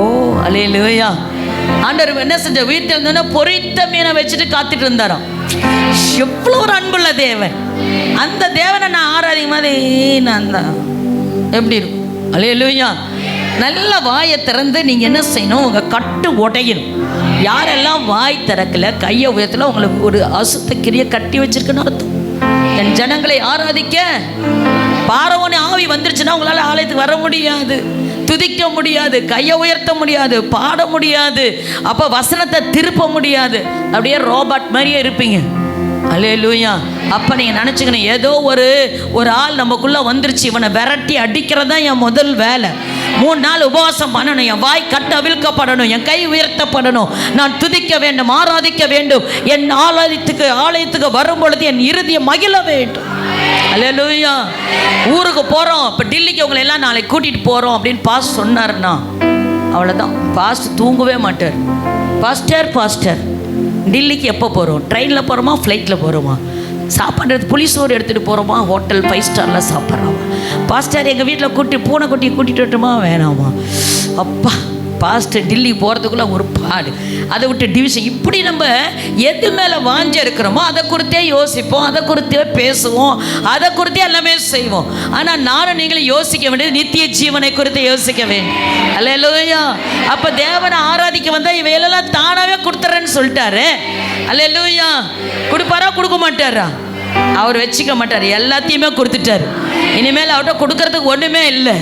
அல்லேலூயா. ஆண்டவர் என்ன செஞ்ச? வீட்டில் இருந்தோன்னா பொரித்த மீனை வச்சுட்டு காத்துட்டு இருந்தாராம். எவ்வளோ ஒரு அன்புள்ள தேவன். அந்த தேவனை நான் ஆராதிக்கும் போது நான் தான் எப்படி இருக்கும்? அல்லேலூயா. நல்ல வாயை திறந்து நீங்கள் என்ன செய்யணும்? உங்கள் கட்டு உடையணும். யாரெல்லாம் வாய் திறக்கல, கையை உயரத்தில் உங்களுக்கு ஒரு அசுத்த கிரியை கட்டி வச்சிருக்குன்னு அர்த்தம். என் ஜனங்களை ஆராதிக்க பார்வோன் ஆவி வந்துருச்சுன்னா உங்களால் ஆலயத்துக்கு வர முடியாது, துதிக்க முடியாது, கையை உயர்த்த முடியாது, பாட முடியாது, அப்போ வசனத்தை திருப்ப முடியாது. அப்படியே ரோபாட் மாதிரியே இருப்பீங்க. அல்லேலூயா. அப்போ நீங்கள் நினச்சிக்கணும், ஏதோ ஒரு ஆள் நமக்குள்ளே வந்துருச்சு, இவனை விரட்டி அடிக்கிறது தான் என் முதல் வேலை. 3 நாள் உபவாசம் பண்ணணும், என் வாய் கட்ட அவிழ்க்கப்படணும், என் கை உயர்த்தப்படணும், நான் துதிக்க வேண்டும், ஆராதிக்க வேண்டும், என் ஆலயத்துக்கு வரும் பொழுது என் இருதயம் மகிழ வேண்டும். அல்லேலூயா. ஊருக்கு போகிறோம், இப்போ டில்லிக்கு உங்களை எல்லாம் நாளைக்கு கூட்டிகிட்டு போகிறோம் அப்படின்னு பாஸ்டர் சொன்னார்னா அவ்வளோதான். பாஸ்டர் தூங்கவே மாட்டார். பாஸ்டர் டில்லிக்கு எப்போ போகிறோம்? ட்ரெயினில் போகிறோமா, ஃப்ளைட்டில் போகிறோமா? சாப்பாடு புளிசோறு எடுத்துகிட்டு போகிறோமா, ஹோட்டல் 5 ஸ்டாரில் சாப்பிட்றோமா? பாஸ்டர் எங்கள் வீட்டில் பூனைக்குட்டியை கூட்டிகிட்டு வரட்டுமா, வேணாமா? அப்பா, பாஸ்டர் டில்லி போகிறதுக்குள்ளே ஒரு பாடு, அதை விட்டு டிவிஷன். இப்படி நம்ம எது மேலே வாஞ்ச இருக்கிறோமோ அதை குறித்தே யோசிப்போம், அதை குறித்தே பேசுவோம், அதை குறித்தே எல்லாமே செய்வோம். ஆனால் நானும் நீங்களும் யோசிக்க வேண்டியது நித்திய ஜீவனை குறித்து யோசிக்க வேண்டும். அல்லேலூயா. அப்போ தேவனை ஆராதிக்க வந்தால் இவையெல்லாம் தானாகவே கொடுத்துட்றேன்னு சொல்லிட்டாரு. அல்லேலூயா. கொடுப்பாரா, கொடுக்க மாட்டாரா? அவர் வச்சுக்க மாட்டார், எல்லாத்தையுமே கொடுத்துட்டாரு. இனிமேல் அவர்கிட்ட கொடுக்கறதுக்கு ஒன்றுமே இல்லை.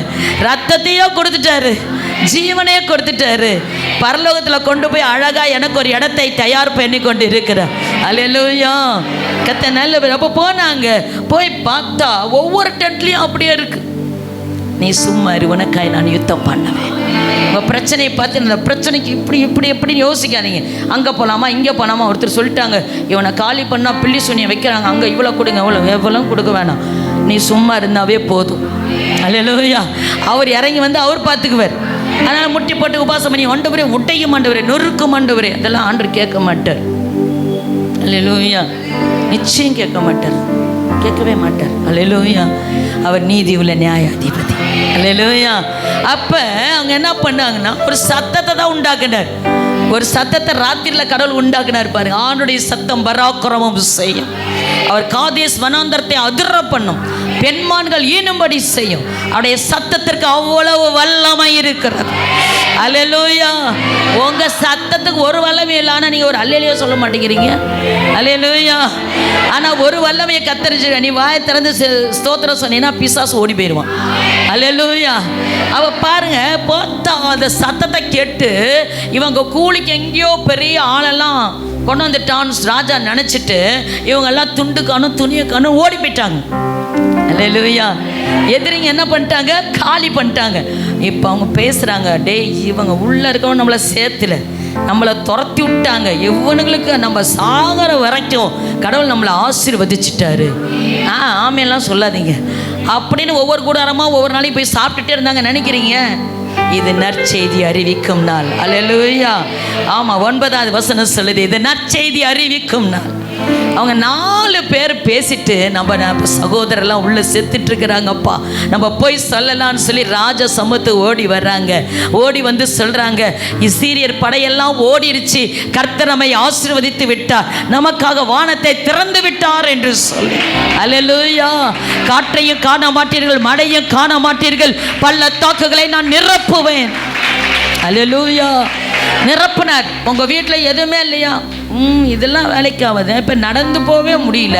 ரத்தத்தையோ கொடுத்துட்டாரு, ஜீவனையே கொடுத்துட்டாரு. பரலோகத்தில் கொண்டு போய் அழகாக எனக்கு ஒரு இடத்தை தயார் பண்ணி கொண்டு இருக்கிறார். அல்லேலூயா. கத்த நல்ல. அப்போ போனாங்க, போய் பார்த்தா ஒவ்வொரு டென்ட்லேயும் அப்படியே இருக்கு. நீ சும்மா இரு, உனக்காய் நான் யுத்தம் பண்ணுவேன். உங்கள் பிரச்சனையை பார்த்து இந்த பிரச்சனைக்கு இப்படி யோசிக்காதீங்க. அங்கே போகலாமா, இங்கே போகலாமா? ஒருத்தர் சொல்லிட்டாங்க, இவனை காலி பண்ணால் பில்லி சுனியை வைக்கிறாங்க, அங்கே இவ்வளோ கொடுங்க, எவ்வளோ கொடுக்க வேணாம், நீ சும்மா இருந்தாவே போதும். அல்லேலூயா. அவர் இறங்கி வந்து அவர் பார்த்துக்குவார். அதனால் முட்டி போட்டு உபாசம் பண்ணி ஆண்டவரே உட்டையும் ஆண்டவரே நொறுக்கும் ஆண்டவரே, அதெல்லாம் ஆண்டவர் கேட்க மாட்டார். அல்லேலூயா. நிச்சயம் கேட்க மாட்டார், கேட்கவே மாட்டார். அல்லேலூயா. அவர் நீதி உள்ள நியாயாதிபதி. அல்லேலூயா. அப்போ அவங்க என்ன பண்ணாங்கன்னா ஒரு சத்தத்தை தான் உண்டாக்குனார். ஒரு சத்தத்தை ராத்திரியில் கடவுள் உண்டாக்குனார் பாருங்க. ஆண்டுடைய சத்தம் பராக்கிரமம் செய்யும். அவர் காதேஸ் வனாந்தரத்தை அதிர பண்ணும், பெண்மான்கள் ஈனும்படி செய்யும். அவருடைய சத்தத்திற்கு அவ்வளவு வல்லமை இருக்கிறது. அல்லேலூயா. உங்க சத்தத்துக்கு ஒரு வல்லமை இல்லை, ஆனால் நீங்க ஒரு அல்லேலூயா சொல்ல மாட்டேங்கிறீங்க. அல்லேலூயா. ஆனா ஒரு வல்லமையை கத்தரிச்சு நீ வாயை திறந்து ஸ்தோத்திரம் சொன்னீங்கன்னா பிசாசு ஓடி போயிடுவான். அல்லேலூயா. அவ பாருங்க, போத்தா அந்த சத்தத்தை கேட்டு இவங்க கூலிக்கு எங்கேயோ பெரிய ஆளெல்லாம் கொண்டு வந்துட்டான் ராஜா நினச்சிட்டு இவங்கெல்லாம் துண்டு காணும் துணியை காணும் ஓடி போயிட்டாங்க. அல்லேலூயா. எதிரிங்க என்ன பண்ணிட்டாங்க? காலி பண்ணிட்டாங்க. இப்போ அவங்க பேசுகிறாங்க, டேய் இவங்க உள்ளே இருக்கவங்க நம்மளை சேர்த்துல நம்மளை துரத்தி விட்டாங்க, எவனுங்களுக்கு நம்ம சாகர வரைக்கும் கடவுள் நம்மளை ஆசீர்வதிச்சிட்டாரு. ஆமையெல்லாம் சொல்லாதீங்க அப்படின்னு ஒவ்வொரு கூடாரமாக ஒவ்வொரு நாளையும் போய் சாப்பிட்டுட்டே இருந்தாங்க. நினைக்கிறீங்க இது நற்செய்தி அறிவிக்கும் நாள். அல்லேலூயா. ஆமாம், 9வது வசனம் சொல்லுது, இது நற்செய்தி அறிவிக்கும் நாள். அவங்க 4 பேர் பேசிட்டு நம்ம சகோதரெல்லாம் உள்ள செத்துட்டு இருக்கிறாங்கப்பா, நம்ம போய் சொல்லலாம்னு சொல்லி ராஜ சமூகத்து ஓடி வர்றாங்க. ஓடி வந்து சொல்றாங்க, இஸ்ரேலியர் படையெல்லாம் ஓடிருச்சு, கர்த்தர் நம்மை ஆசீர்வதித்து விட்டார், நமக்காக வானத்தை திறந்து விட்டார் என்று சொல்லி. அல்லேலூயா. காற்றையும் காண மாட்டீர்கள், மழையும் காண மாட்டீர்கள், பள்ளத்தாக்குகளை நான் நிரப்புவேன். அல்லேலூயா. நிரப்புனார். உங்க வீட்டில் எதுவுமே இல்லையா? இதெல்லாம் வேலைக்கு ஆகுது. இப்போ நடந்து போகவே முடியல,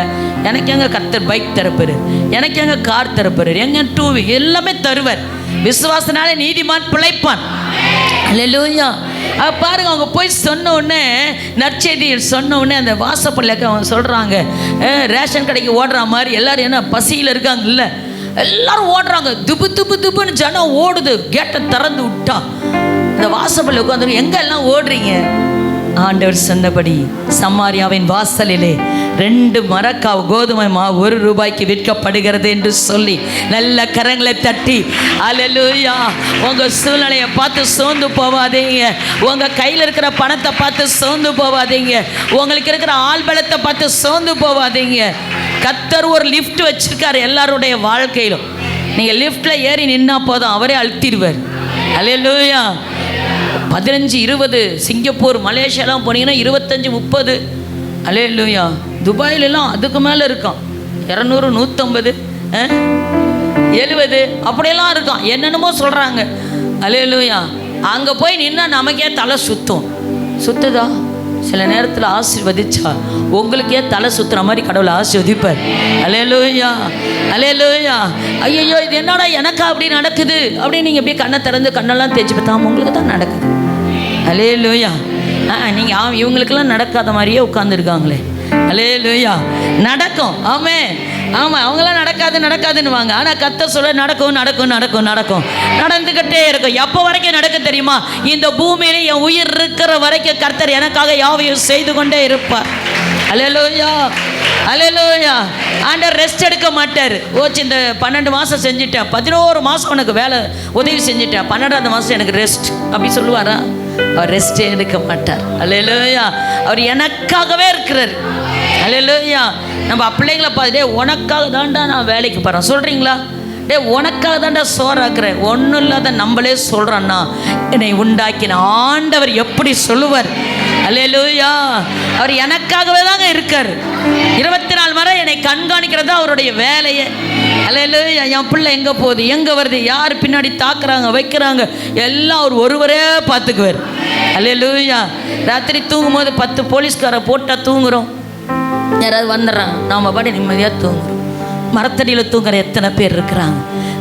எனக்கு எங்க கர்த்தர் பைக் தரப்பாரு, எனக்கு எங்க கார் தரப்பாரு, எங்க 2 எல்லாமே தருவார். விசுவாசனால நீதிமான் பிழைப்பான். அல்லேலூயா. பாருங்க, அவங்க போய் சொன்ன உடனே நற்செய்தி சொன்ன உடனே அந்த வாசப்பள்ளிக்கு அவங்க சொல்றாங்க, ரேஷன் கடைக்கு ஓடுற மாதிரி எல்லாரும் என்ன பசியில் இருக்காங்க இல்லை, எல்லாரும் ஓடுறாங்க, துப்பு துப்பு துப்புன்னு ஜனம் ஓடுது. கேட்டை திறந்து விட்டா இந்த வாசப்பள்ளி உட்காந்து, எங்க எல்லாம் ஓடுறீங்க? ஆண்டவர் சொன்னபடி சமாரியாவின் வாசலிலே 2 மரக்காவு கோதுமை மாவு 1 ரூபாய்க்கு விற்கப்படுகிறது என்று சொல்லி நல்ல கரங்களை தட்டி அல்லேலூயா. உங்க சூழ்நிலையை பார்த்து சோர்ந்து போவாதீங்க, உங்க கையில் இருக்கிற பணத்தை பார்த்து சோர்ந்து போவாதீங்க, உங்களுக்கு இருக்கிற ஆள்பலத்தை பார்த்து சோர்ந்து போவாதீங்க. கர்த்தர் ஒரு லிஃப்ட் வச்சிருக்காரு எல்லாருடைய வாழ்க்கையிலும். நீங்க லிஃப்ட்ல ஏறி நின்னா போதும், அவரே அழுத்திடுவார். அல்லேலூயா. 15, 20 சிங்கப்பூர் மலேசியாலாம் போனீங்கன்னா 25, 30. அல்லேலூயா. துபாயிலெல்லாம் அதுக்கு மேலே இருக்கான், 200, 150, 70 அப்படியெல்லாம் இருக்கான். என்னென்னமோ சொல்கிறாங்க. அல்லேலூயா. அங்கே போய் நின்னா நமக்கே தலை சுத்துதா? சில நேரத்தில் ஆசீர்வதிச்சா உங்களுக்கே தலை சுற்றுற மாதிரி கடவுளை ஆசீர்வதிப்பார். அல்லேலூயா. அல்லேலூயா. ஐயோ இது என்னடா எனக்கா அப்படி நடக்குது அப்படின்னு நீங்கள் அப்படியே கண்ணை திறந்து கண்ணெல்லாம் தேய்ச்சி பார்த்தா உங்களுக்கு தான் நடக்குது. அல்லேலூயா. நீங்கள் இவங்களுக்கெல்லாம் நடக்காத மாதிரியே உட்காந்துருக்காங்களே. அல்லேலூயா. நடக்கும். ஆமாம், அவங்களாம் நடக்காதுன்னு வாங்க. ஆனால் கர்த்தர் சொல்ல நடக்கும், நடந்துக்கிட்டே இருக்கும். எப்போ வரைக்கும் நடக்கும் தெரியுமா? இந்த பூமியில என் உயிர் இருக்கிற வரைக்கும் கர்த்தர் எனக்காக யாவையும் செய்து கொண்டே இருப்பார். அல்லேலூயா. அல்லேலூயா. ஆண்டவர் ரெஸ்ட் எடுக்க மாட்டார். ஓச்சு இந்த 12 மாதம் செஞ்சுட்டேன், 11 மாதம் உனக்கு வேலை உதவி செஞ்சுட்டேன், 12வது மாதம் எனக்கு ரெஸ்ட் அப்படி சொல்லுவாரா? அவர் ரெஸ்டே எடுக்க மாட்டார். அல்லேலூயா. அவர் எனக்காகவே இருக்கிறார். அல்லேலூயா. நம்ம பிள்ளைங்களை பார்த்துட்டே உனக்காக தாண்டா நான் வேலைக்கு போகிறேன் சொல்கிறீங்களா? உனக்காக தாண்டா சோறாக்குறேன். ஒன்றும் இல்லாத நம்மளே சொல்கிறோன்னா என்னை உண்டாக்கின ஆண்டவர் எப்படி சொல்லுவார்? அல்லேலூயா. அவர் எனக்காகவே தாங்க இருக்கார். 24 மணி நேரம் என்னை கண்காணிக்கிறது தான் அவருடைய வேலையே. அல்லேலூயா. என் பிள்ளை எங்கே போகுது, எங்கே வருது, யார் பின்னாடி தாக்குறாங்க வைக்கிறாங்க எல்லாம் அவர் ஒருவரே பார்த்துக்குவார். அல்லேலூயா. ராத்திரி தூங்கும்போது 10 போலீஸ்காரை போட்டால் தூங்குகிறோம், யாராவது வந்துடுறான், நாம் பாடி நிம்மதியாக தூங்குறோம். மரத்தடியில் தூங்குற எத்தனை பேர் இருக்கிறாங்க?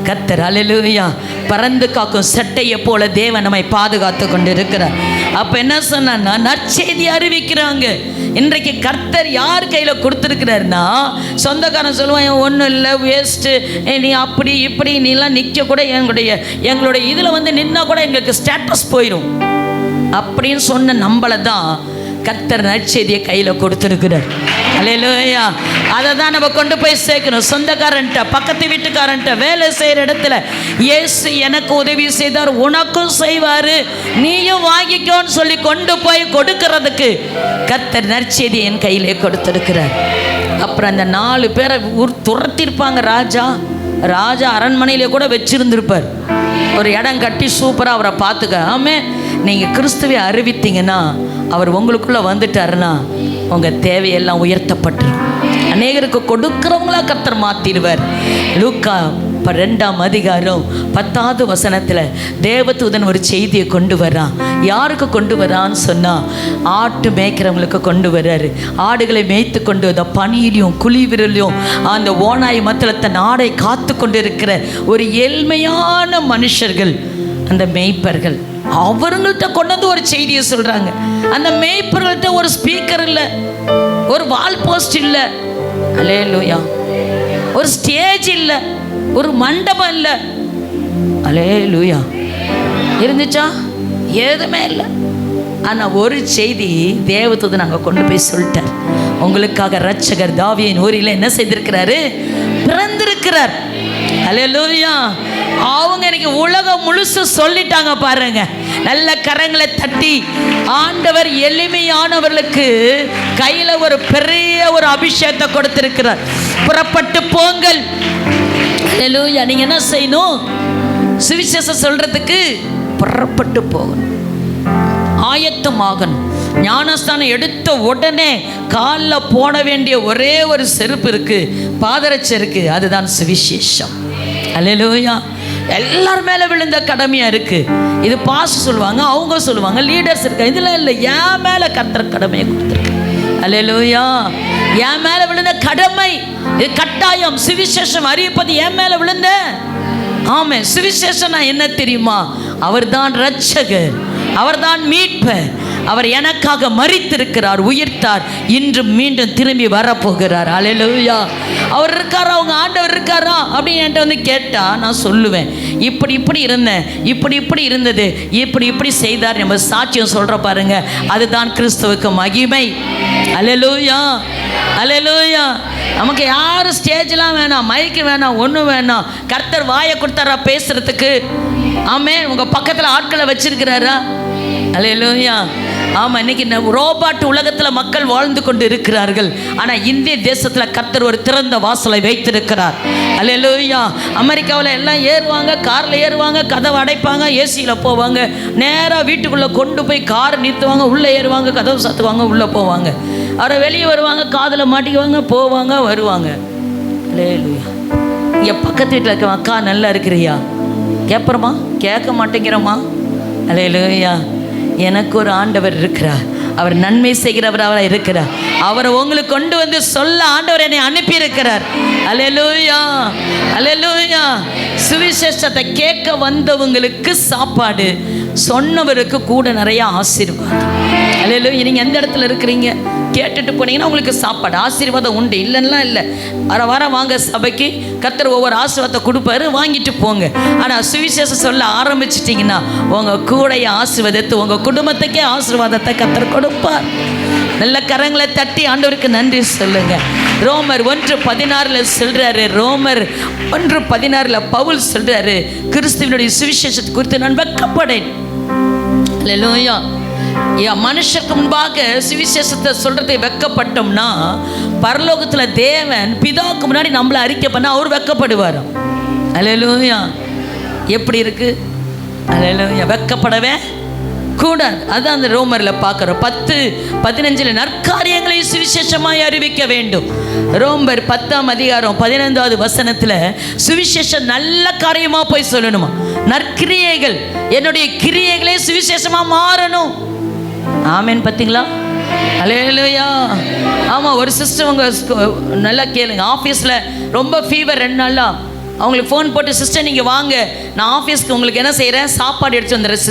கர்த்தர் அல்லேலூயா பறந்து காக்கும் சட்டையை போல தேவன் நம்மை பாதுகாத்து கொண்டு இருக்கிறார். அப்போ என்ன சொன்னா நற்செய்தி அறிவிக்கிறாங்க. இன்றைக்கு கர்த்தர் யார் கையில் கொடுத்துருக்கிறாருன்னா, சொந்தக்காரன் சொல்லுவான் ஒன்றும் இல்லை வேஸ்ட்டு, நீ அப்படி இப்படி நீலாம் நிற்க கூட எங்களுடைய இதில் வந்து நின்னா கூட எங்களுக்கு ஸ்டேட்டஸ் போயிடும் அப்படின்னு சொன்ன நம்மளை தான் கர்த்தர் நற்செய்தியை கையில் கொடுத்துருக்கிறார். அல்லேலூயா. அதை தான் நம்ம கொண்டு போய் சேர்க்கணும். சொந்தக்காரன்ட்ட, பக்கத்து வீட்டுக்காரன்ட்ட, வேலை செய்கிற இடத்துல இயேசு எனக்கு உதவி செய்தார் உனக்கும் செய்வார், நீயும் வாங்கிக்கோன்னு சொல்லி கொண்டு போய் கொடுக்கறதுக்கு கர்த்தர் நற்செய்தி என் கையிலே கொடுத்துருக்கிறார். அப்புறம் அந்த 4 பேரை துரத்திருப்பாங்க. ராஜா அரண்மனையிலே கூட வச்சிருந்திருப்பார். ஒரு இடம் கட்டி சூப்பராக அவரை பார்த்துக்க. நீங்கள் கிறிஸ்துவை அறிவித்தீங்கன்னா அவர் உங்களுக்குள்ளே வந்துட்டாருன்னா உங்கள் தேவையெல்லாம் உயர்த்தப்பட்டுரும். அநேகருக்கு கொடுக்குறவங்களா கர்த்தர் மாற்றிடுவார். லூக்கா அப்போ 2ஆம் அதிகாரம் 10வது வசனத்தில் தேவதூதன் ஒரு செய்தியை கொண்டு வரான். யாருக்கு கொண்டு வரான்னு சொன்னால், ஆட்டு மேய்க்கிறவங்களுக்கு கொண்டு வர்றாரு. ஆடுகளை மேய்த்து கொண்டு அந்த பனியிலையும் குளிவிரலையும் அந்த ஓனாய் மத்தியில் தன் ஆடை காத்து கொண்டு இருக்கிற ஒரு ஏழ்மையான மனுஷர்கள், அந்த மேய்ப்பர்கள், அவங்கள்ட்ட கொண்டு வந்து ஒரு செய்தியை சொல்கிறாங்க. அந்த மேய்ப்பர்கள்ட்ட ஒரு ஸ்பீக்கர் இல்லை, ஒரு வால் போஸ்ட் இல்லை, அல்லேலூயா, ஒரு ஸ்டேஜ் இல்லை, ஒரு மண்டபம் இல்லை, அல்லேலூயா, இருந்துச்சா? எதுவுமே இல்லை. ஆனால் ஒரு செய்தி தேவதூதன் அங்கே கொண்டு போய் சொல்லிட்டார். உங்களுக்காக இரட்சகர் தாவீதின் ஊரில் என்ன செய்திருக்கிறாரு? பிறந்திருக்கிறார். அல்லேலூயா. அவங்க எனக்கு உலகம் முழுசு சொல்லிட்டாங்க பாருங்க. நல்ல கரங்களை தட்டி, ஆண்டவர் எளிமையானவர்களுக்கு கையில் ஒரு பெரிய ஒரு அபிஷேகத்தை கொடுத்திருக்கிறார். புறப்பட்டு போங்கள். அல்லேலூயா. நீங்க என்ன செய்யணும்? சுவிசேஷம் சொல்றதுக்கு புறப்பட்டு போகணும், ஆயத்தமாகணும். ஞானஸ்தானம் எடுத்த உடனே காலில் போட வேண்டிய ஒரே ஒரு செருப்பு இருக்கு, பாதரட்சை இருக்கு, அதுதான் சுவிசேஷம். அல்லேலூயா. எல்லார் மேலே விழுந்த கடமையாக இருக்குது. இது பாஸ் சொல்லுவாங்க, அவங்க சொல்லுவாங்க, லீடர்ஸ் இருக்காங்க. இதில் இல்லை, என் மேலே கர்த்தர் கடமையை கொடுத்துருக்கு. அல்லேலூயா. என் மேலே விழுந்த கடமை இது, கட்டாயம். சுவிசேஷம் அறிவிப்பது என் மேலே விழுந்த. ஆமே. சுவிசேஷம் என்ன தெரியுமா? அவர்தான் இரட்சகர், அவர்தான் மீட்பர். அவர் எனக்காக மரித்திருக்கிறார், உயிர்த்தார், இன்று மீண்டும் திரும்பி வரப்போகிறார். அல்லேலூயா. அவர் இருக்காரா? அவங்க ஆண்டவர் இருக்காரா அப்படின்னு என்கிட்ட வந்து கேட்டால் நான் சொல்லுவேன், இப்படி இப்படி இருந்தேன், இப்படி இப்படி இருந்தது, இப்படி இப்படி செய்தார். நம்ம சாட்சியம் சொல்கிற பாருங்க, அதுதான் கிறிஸ்துவுக்கு மகிமை. அல்லேலூயா. அல்லேலூயா. நமக்கு யாரும் ஸ்டேஜ்லாம் வேணாம், மைக்கு வேணாம், ஒன்றும் வேணாம். கர்த்தர் வாயை கொடுத்தாரா பேசுறதுக்கு? ஆமே. உங்கள் பக்கத்தில் ஆட்களை வச்சிருக்கிறாரா? அல்லேலூயா. ஆமாம். இன்னைக்கு ரோபாட் உலகத்தில் மக்கள் வாழ்ந்து கொண்டு இருக்கிறார்கள். ஆனால் இந்திய தேசத்தில் கர்த்தர் ஒரு திறந்த வாசலை வைத்திருக்கிறார். அல்லேலூயா. அமெரிக்காவில் எல்லாம் ஏறுவாங்க, காரில் ஏறுவாங்க, கதவை அடைப்பாங்க, ஏசியில் போவாங்க, நேராக வீட்டுக்குள்ளே கொண்டு போய் கார் நிறுத்துவாங்க, உள்ளே ஏறுவாங்க, கதவு சாத்துவாங்க, உள்ளே போவாங்க, அவரை வெளியே வருவாங்க, காதில் மாட்டிக்குவாங்க, போவாங்க, வருவாங்க. அல்லேலூயா. இங்கே பக்கத்து வீட்டில் இருக்க அக்கா நல்லா இருக்கிறியா கேட்பறமா? கேட்க மாட்டேங்கிறோமா? அல்லேலூயா. எனக்கு ஒரு ஆண்டவர் இருக்கிறார், அவர் நன்மை செய்கிறவராக இருக்கிறார். அவரை உங்களுக்கு கொண்டு வந்து சொல்ல ஆண்டவர் என்னை அனுப்பி இருக்கிறார். அல்லேலூயா. அல்லேலூயா. சுவிசேஷத்தை கேட்க வந்தவங்களுக்கு சாப்பாடு, சொன்னவருக்கு கூட நிறைய ஆசீர்வாதம். அல்லேலூயா. நீங்கள் எந்த இடத்துல இருக்கிறீங்க, கேட்டுட்டு போனீங்கன்னா உங்களுக்கு சாப்பாடு ஆசீர்வாதம் உண்டு, இல்லைன்னா இல்லை. வர வாங்க சபைக்கு, கர்த்தர் ஒவ்வொரு ஆசீர்வாதத்தை கொடுப்பாரு, வாங்கிட்டு போங்க. ஆனால் சுவிசேஷம் சொல்ல ஆரம்பிச்சிட்டிங்கன்னா உங்கள் கூடைய ஆசீர்வாதத்தை, உங்கள் குடும்பத்துக்கே ஆசீர்வாதத்தை கர்த்தர் கொடுப்பார். நல்ல கரங்களை தட்டி ஆண்டவருக்கு நன்றி சொல்லுங்க. ரோமர் 1:16 சொல்றாரு, ரோமர் 1:16 பவுல் சொல்றாரு, கிறிஸ்துவினுடைய சுவிசேஷத்தை குறித்து நான் வெட்கப்படேன். அல்லேலூயா. மனுஷருக்கு முன்பாக சுவிசேஷத்தை சொல்றதை வெட்கப்பட்டோம்னா, பரலோகத்தில் தேவன் பிதாவுக்கு முன்னாடி நம்மளை அறிக்கை பண்ண அவர் வெட்கப்படுவார். அல்லேலூயா. எப்படி இருக்கு? அல்லேலூயா. வெட்கப்படவே கூடாது. அதான் அந்த ரோமரில் பார்க்குறோம். 10:15 நற்காரியங்களை சுவிசேஷமாய் அறிவிக்க வேண்டும். ரோமர் 10ஆம் அதிகாரம் 15வது வசனத்தில் சுவிசேஷம் நல்ல காரியமாக போய் சொல்லணுமா? நற்கிரியைகள், என்னுடைய கிரியைகளே சுவிசேஷமாக மாறணும். ஆமேன். பார்த்தீங்களா? அல்லேலூயா. ஆமாம். ஒரு சிஸ்டர், உங்க நல்லா கேளுங்க, ஆஃபீஸில் ரொம்ப ஃபீவர் 2 நாளாக, அவங்களுக்கு ஃபோன் போட்டு, சிஸ்டர் நீங்கள் வாங்க, நான் ஆஃபீஸ்க்கு உங்களுக்கு என்ன செய்கிறேன், சாப்பாடு எடுத்து வந்துடுறேன்.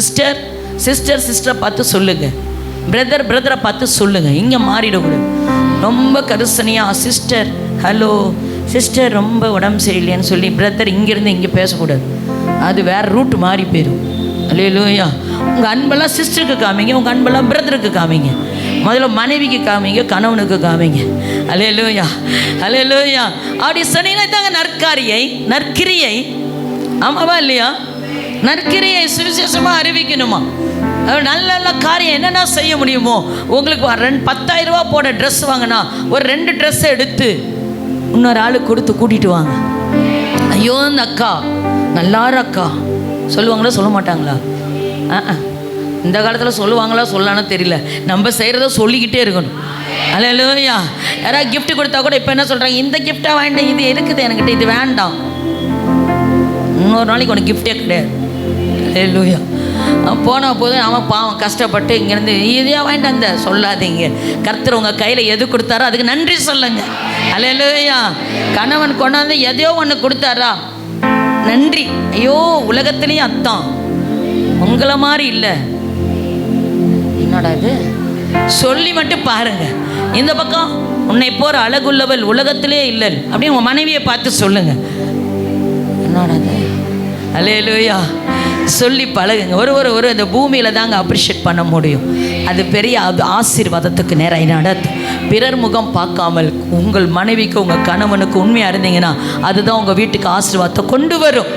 சிஸ்டரை பார்த்து சொல்லுங்கள், பிரதரை பார்த்து சொல்லுங்கள், இங்கே மாறிடக்கூடாது. ரொம்ப கரிசனையாக, சிஸ்டர் ஹலோ சிஸ்டர் ரொம்ப உடம்பு சரியில்லைன்னு சொல்லி பிரதர் இங்கேருந்து இங்கே பேசக்கூடாது, அது வேறு ரூட் மாறி போயிடும். அல்லேலூயா. உங்கள் அன்பெல்லாம் சிஸ்டருக்கு காமிங்க, உங்கள் அன்பெல்லாம் பிரதருக்கு காமிங்க. முதல்ல மனைவிக்கு காமிங்க, கணவனுக்கு காமிங்க. அல்லேலூயா. அல்லேலூயா. அப்படி சொன்னீங்கன்னா தாங்க நற்கிரியை. ஆமாவா இல்லையா? நற்கிரியை சுவிசேஷமாக அறிவிக்கணுமா? நல்ல நல்ல காரியம் என்னென்ன செய்ய முடியுமோ. உங்களுக்கு 10,000 ரூபா போட ட்ரெஸ் வாங்கினா ஒரு 2 ட்ரெஸ்ஸை எடுத்து இன்னொரு ஆளுக்கு கொடுத்து கூட்டிகிட்டு வாங்க. ஐயோ இந்த அக்கா நல்லாரு அக்கா சொல்லுவாங்களா சொல்ல மாட்டாங்களா? இந்த காலத்தில் சொல்லுவாங்களா சொல்லலான்னு தெரியல. நம்ம செய்கிறத சொல்லிக்கிட்டே இருக்கணும். அல்லேலூயா. யாராவது கிஃப்ட் கொடுத்தா கூட இப்போ என்ன சொல்கிறாங்க, இந்த கிஃப்டாக வேண்டாம், இது இருக்குது என்கிட்ட, இது வேண்டாம். இன்னொரு நாளைக்கு உனக்கு கிஃப்டே கிடையாது. அல்லேலூயா. போன போது அவன் பாவம் கஷ்டப்பட்டு இங்கேருந்து இதையா வாங்கிட்டு வந்த சொல்லாதீங்க. கர்த்தர் உங்கள் கையில் எது கொடுத்தாரோ அதுக்கு நன்றி சொல்லுங்க. அல்லேலூயா. கணவன் கொண்டாந்து எதையோ ஒன்று கொடுத்தாரா, நன்றி. ஐயோ உலகத்துலேயும் அத்தான் உங்களை மாதிரி இல்லை, என்னடா இது சொல்லி மட்டும் பாருங்க. இந்த பக்கம் உன்னை போகிற அழகுள்ளவள் உலகத்திலே இல்லை அப்படின்னு உங்கள் மனைவியை பார்த்து சொல்லுங்க. என்னடா இது, அல்லேலூயா. சொல்லி பழகுங்க. ஒரு இந்த பூமியில் தாங்க அப்ரிஷியேட் பண்ண முடியும். அது பெரிய ஆசீர்வாதத்துக்கு நேராக நடத்தும். பிறர் முகம் பார்க்காமல் உங்கள் மனைவிக்கு உங்கள் கணவனுக்கு உண்மையாக இருந்தீங்கன்னா அதுதான் உங்கள் வீட்டுக்கு ஆசீர்வாதத்தை கொண்டு வரும்.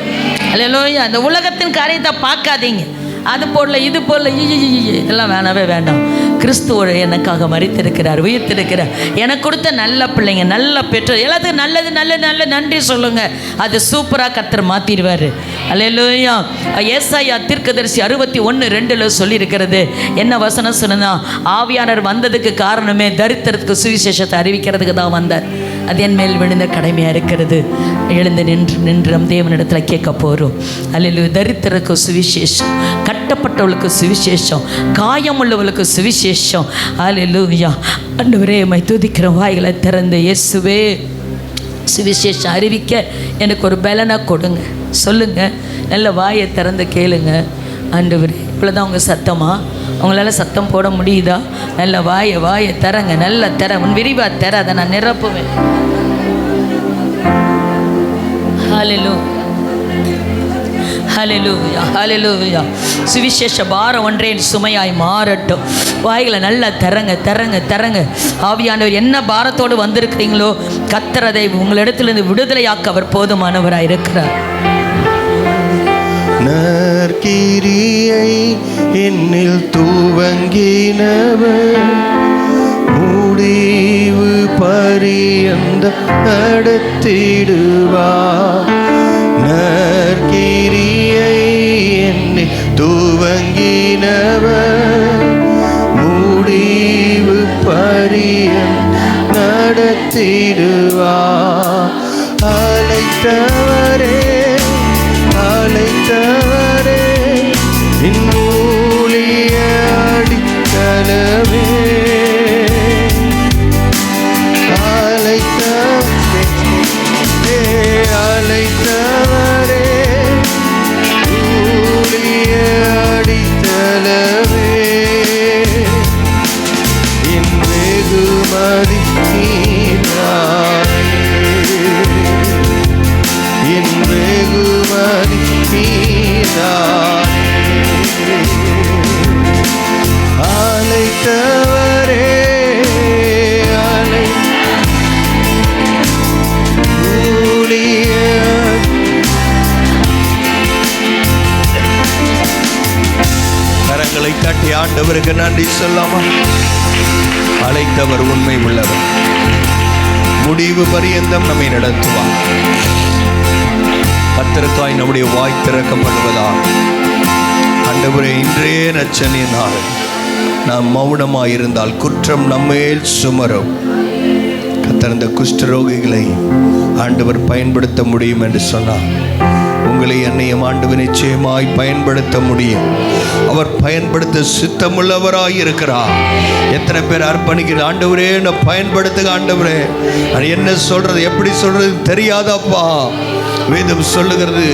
அல்லேலூயா. அந்த உலகத்தின் காரியத்தை பார்க்காதீங்க. அது போடல இது போடல இதெல்லாம் வேணவே வேண்டாம். கிறிஸ்துவோட எனக்காக மரித்திருக்கிறார், உயிர்த்திருக்கிறார். எனக்கு கொடுத்த நல்ல பிள்ளைங்க, நல்ல பெற்றோர், எல்லாத்துக்கும் நல்லது நல்ல நன்றி சொல்லுங்க. அது சூப்பராக கர்த்தர் மாற்றிடுவார். அல்லேலூயா. ஏசாயா தீர்க்கதரிசி 61:2 சொல்லியிருக்கிறது. என்ன வசனம் சொன்னா, ஆவியானவர் வந்ததுக்கு காரணமே தரித்திரத்துக்கு சுவிசேஷத்தை அறிவிக்கிறதுக்கு தான் வந்தார். அது என் மேல் விழுந்த கடமையாக இருக்கிறது. எழுந்து நின்று நம் தேவனிடத்தில் கேட்க போகிறோம். அல்லேலூயா. தரித்திரக்கு சுவிசேஷம், கட்டப்பட்டவளுக்கு சுவிசேஷம், காயம் உள்ளவளுக்கு சுவிசேஷம். அல்லேலூயா. ஆண்டவரே உம்மை துதிக்கிறோம். வாய்களை திறந்து இயேசுவே சுவிசேஷம் அறிவிக்க எனக்கு ஒரு பலனை கொடுங்க சொல்லுங்க. நல்ல வாயை திறந்து கேளுங்க. ஆண்டவரே இவ்வளோதான் உங்கள் சத்தமா? உங்களால் சத்தம் போட முடியுதா? நல்ல வாயை தரங்க, நல்ல தர, உன் விரிவாக தர, அதை நான் நிரப்புவேன். ஹல்லேலூயா. ஹல்லேலூயா. ஹல்லேலூயா. சுவிசேஷ பாரம் ஒன்றே சுமையாய் மாறட்டும். வாய்களை நல்லா தரங்க. ஆவியானவர் என்ன பாரத்தோடு வந்திருக்கிறீங்களோ கர்த்தர் அதை உங்களிடத்திலிருந்து விடுதலையாக்க அவர் போதுமானவராக இருக்கிறார். நற்கிரியை என்னில் துவங்கினவர் முடிவு பரியந்த நடத்திடுவார். நற்கிரியை என்னில் துவங்கினவர் முடிவு பரியந்த நடத்திடுவார். அழைத்தவரே இன்னூலிய அடித்தளவே, அழைத்தவரே ஊழிய அடித்தளவே, என் வெகுமதி நீதானே, என் வெகுமதி நீதானே. அழைத்தவரே ஊழிய. கரங்களை தட்டி ஆண்டவருக்கு நன்றி சொல்லாமா? அழைத்தவர் உண்மை உள்ளவர், முடிவு பரியந்தம் நம்மை நடத்துவார். கர்த்தருக்காய் நம்முடைய வாய் திறக்கப்படுவதா? ஆண்டவரே இன்றைய நற்செய்தி நாள் நாம் மௌனமாயிருந்தால் குற்றம் நம்மேல் சுமரும். கர்த்தர் இந்த குஷ்டரோகிகளை ஆண்டவர் பயன்படுத்த முடியும் என்று சொன்னார். உங்களை என்னையும் ஆண்டவர் நிச்சயமாய் பயன்படுத்த முடியும். அவர் பயன்படுத்த சித்தமுள்ளவராய் இருக்கிறார். எத்தனை பேர் அர்ப்பணிக்கிற ஆண்டவரே என்னை பயன்படுத்துக ஆண்டவரே, நான் என்ன சொல்றது எப்படி சொல்றது தெரியாதப்பா. வேதம் சொல்லுகிறது,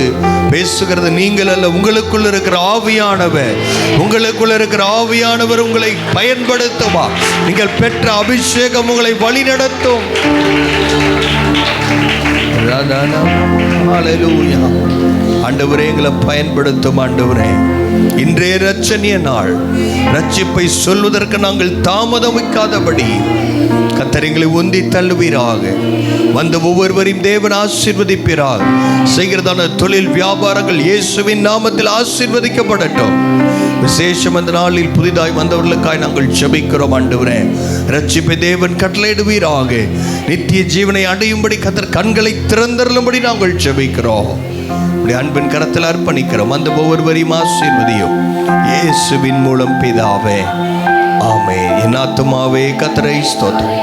பேசுகிறது நீங்கள் அல்ல, உங்களுக்குள்ள இருக்கிற ஆவியானவர். உங்களுக்குள்ள இருக்கிற ஆவியானவர் உங்களை பயன்படுத்துவா. நீங்கள் பெற்ற அபிஷேகம் உங்களை வழி நடத்தும். ஆண்டவரே எங்களை பயன்படுத்தும். ஆண்டவரே இன்றைய இரட்சணிய நாள், ரட்சிப்பை சொல்வதற்கு நாங்கள் தாமதமிக்காதபடி கர்த்தர் எங்களை உந்தி தள்ளுவீராக. வந்த ஒவ்வொருவரையும் தேவன் ஆசீர்வதிப்பீராக. செய்கிறதான தொழில் வியாபாரங்கள் இயேசுவின் நாமத்தில் ஆசீர்வதிக்கப்படட்டும். விசேஷம் அந்த நாளில் புதிதாய் வந்தவர்களுக்காய் நாங்கள் ஜெபிக்கிறோம். ஆண்டவரே ரட்சிப்பை தேவன் கட்டளையிடுவீராக. நித்திய ஜீவனை அடையும்படி கர்த்தர் கண்களை திறந்தருளும்படி நாங்கள் ஜெபிக்கிறோம். அன்பின் கரத்தில் அர்ப்பணிக்கிறோம். அந்த ஒவ்வொருவரையும் ஆசீர்வதியும் இயேசுவின் மூலம் பிதாவே, ஆமென். என் ஆத்துமாவே கர்த்தரை ஸ்தோத்திரி,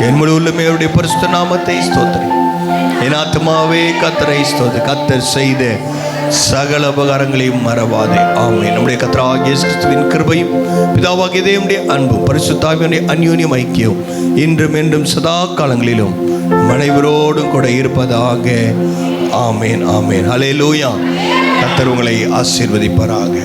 என் முழு உள்ளமே அவருடைய பரிசுத்த நாமத்தை ஸ்தோத்திரி. என் ஆத்மாவே கர்த்தரை ஸ்தோத்திரி. கர்த்தர் செய்த சகல உபகாரங்களையும் மறவாதே. ஆமென். நம்முடைய கர்த்தராகிய இயேசு கிறிஸ்துவின் கிருபையும் பிதாவாகிய தேவனுடைய அன்பும் பரிசுத்த ஆவியானவருடைய அந்யோன்யம் ஐக்கியம் இன்றும் என்றும் சதா காலங்களிலும் அனைவரோடும் கூட இருப்பதாக. ஆமென். ஆமென். ஹல்லேலூயா. கர்த்தர் உங்களை ஆசீர்வதிப்பாராக.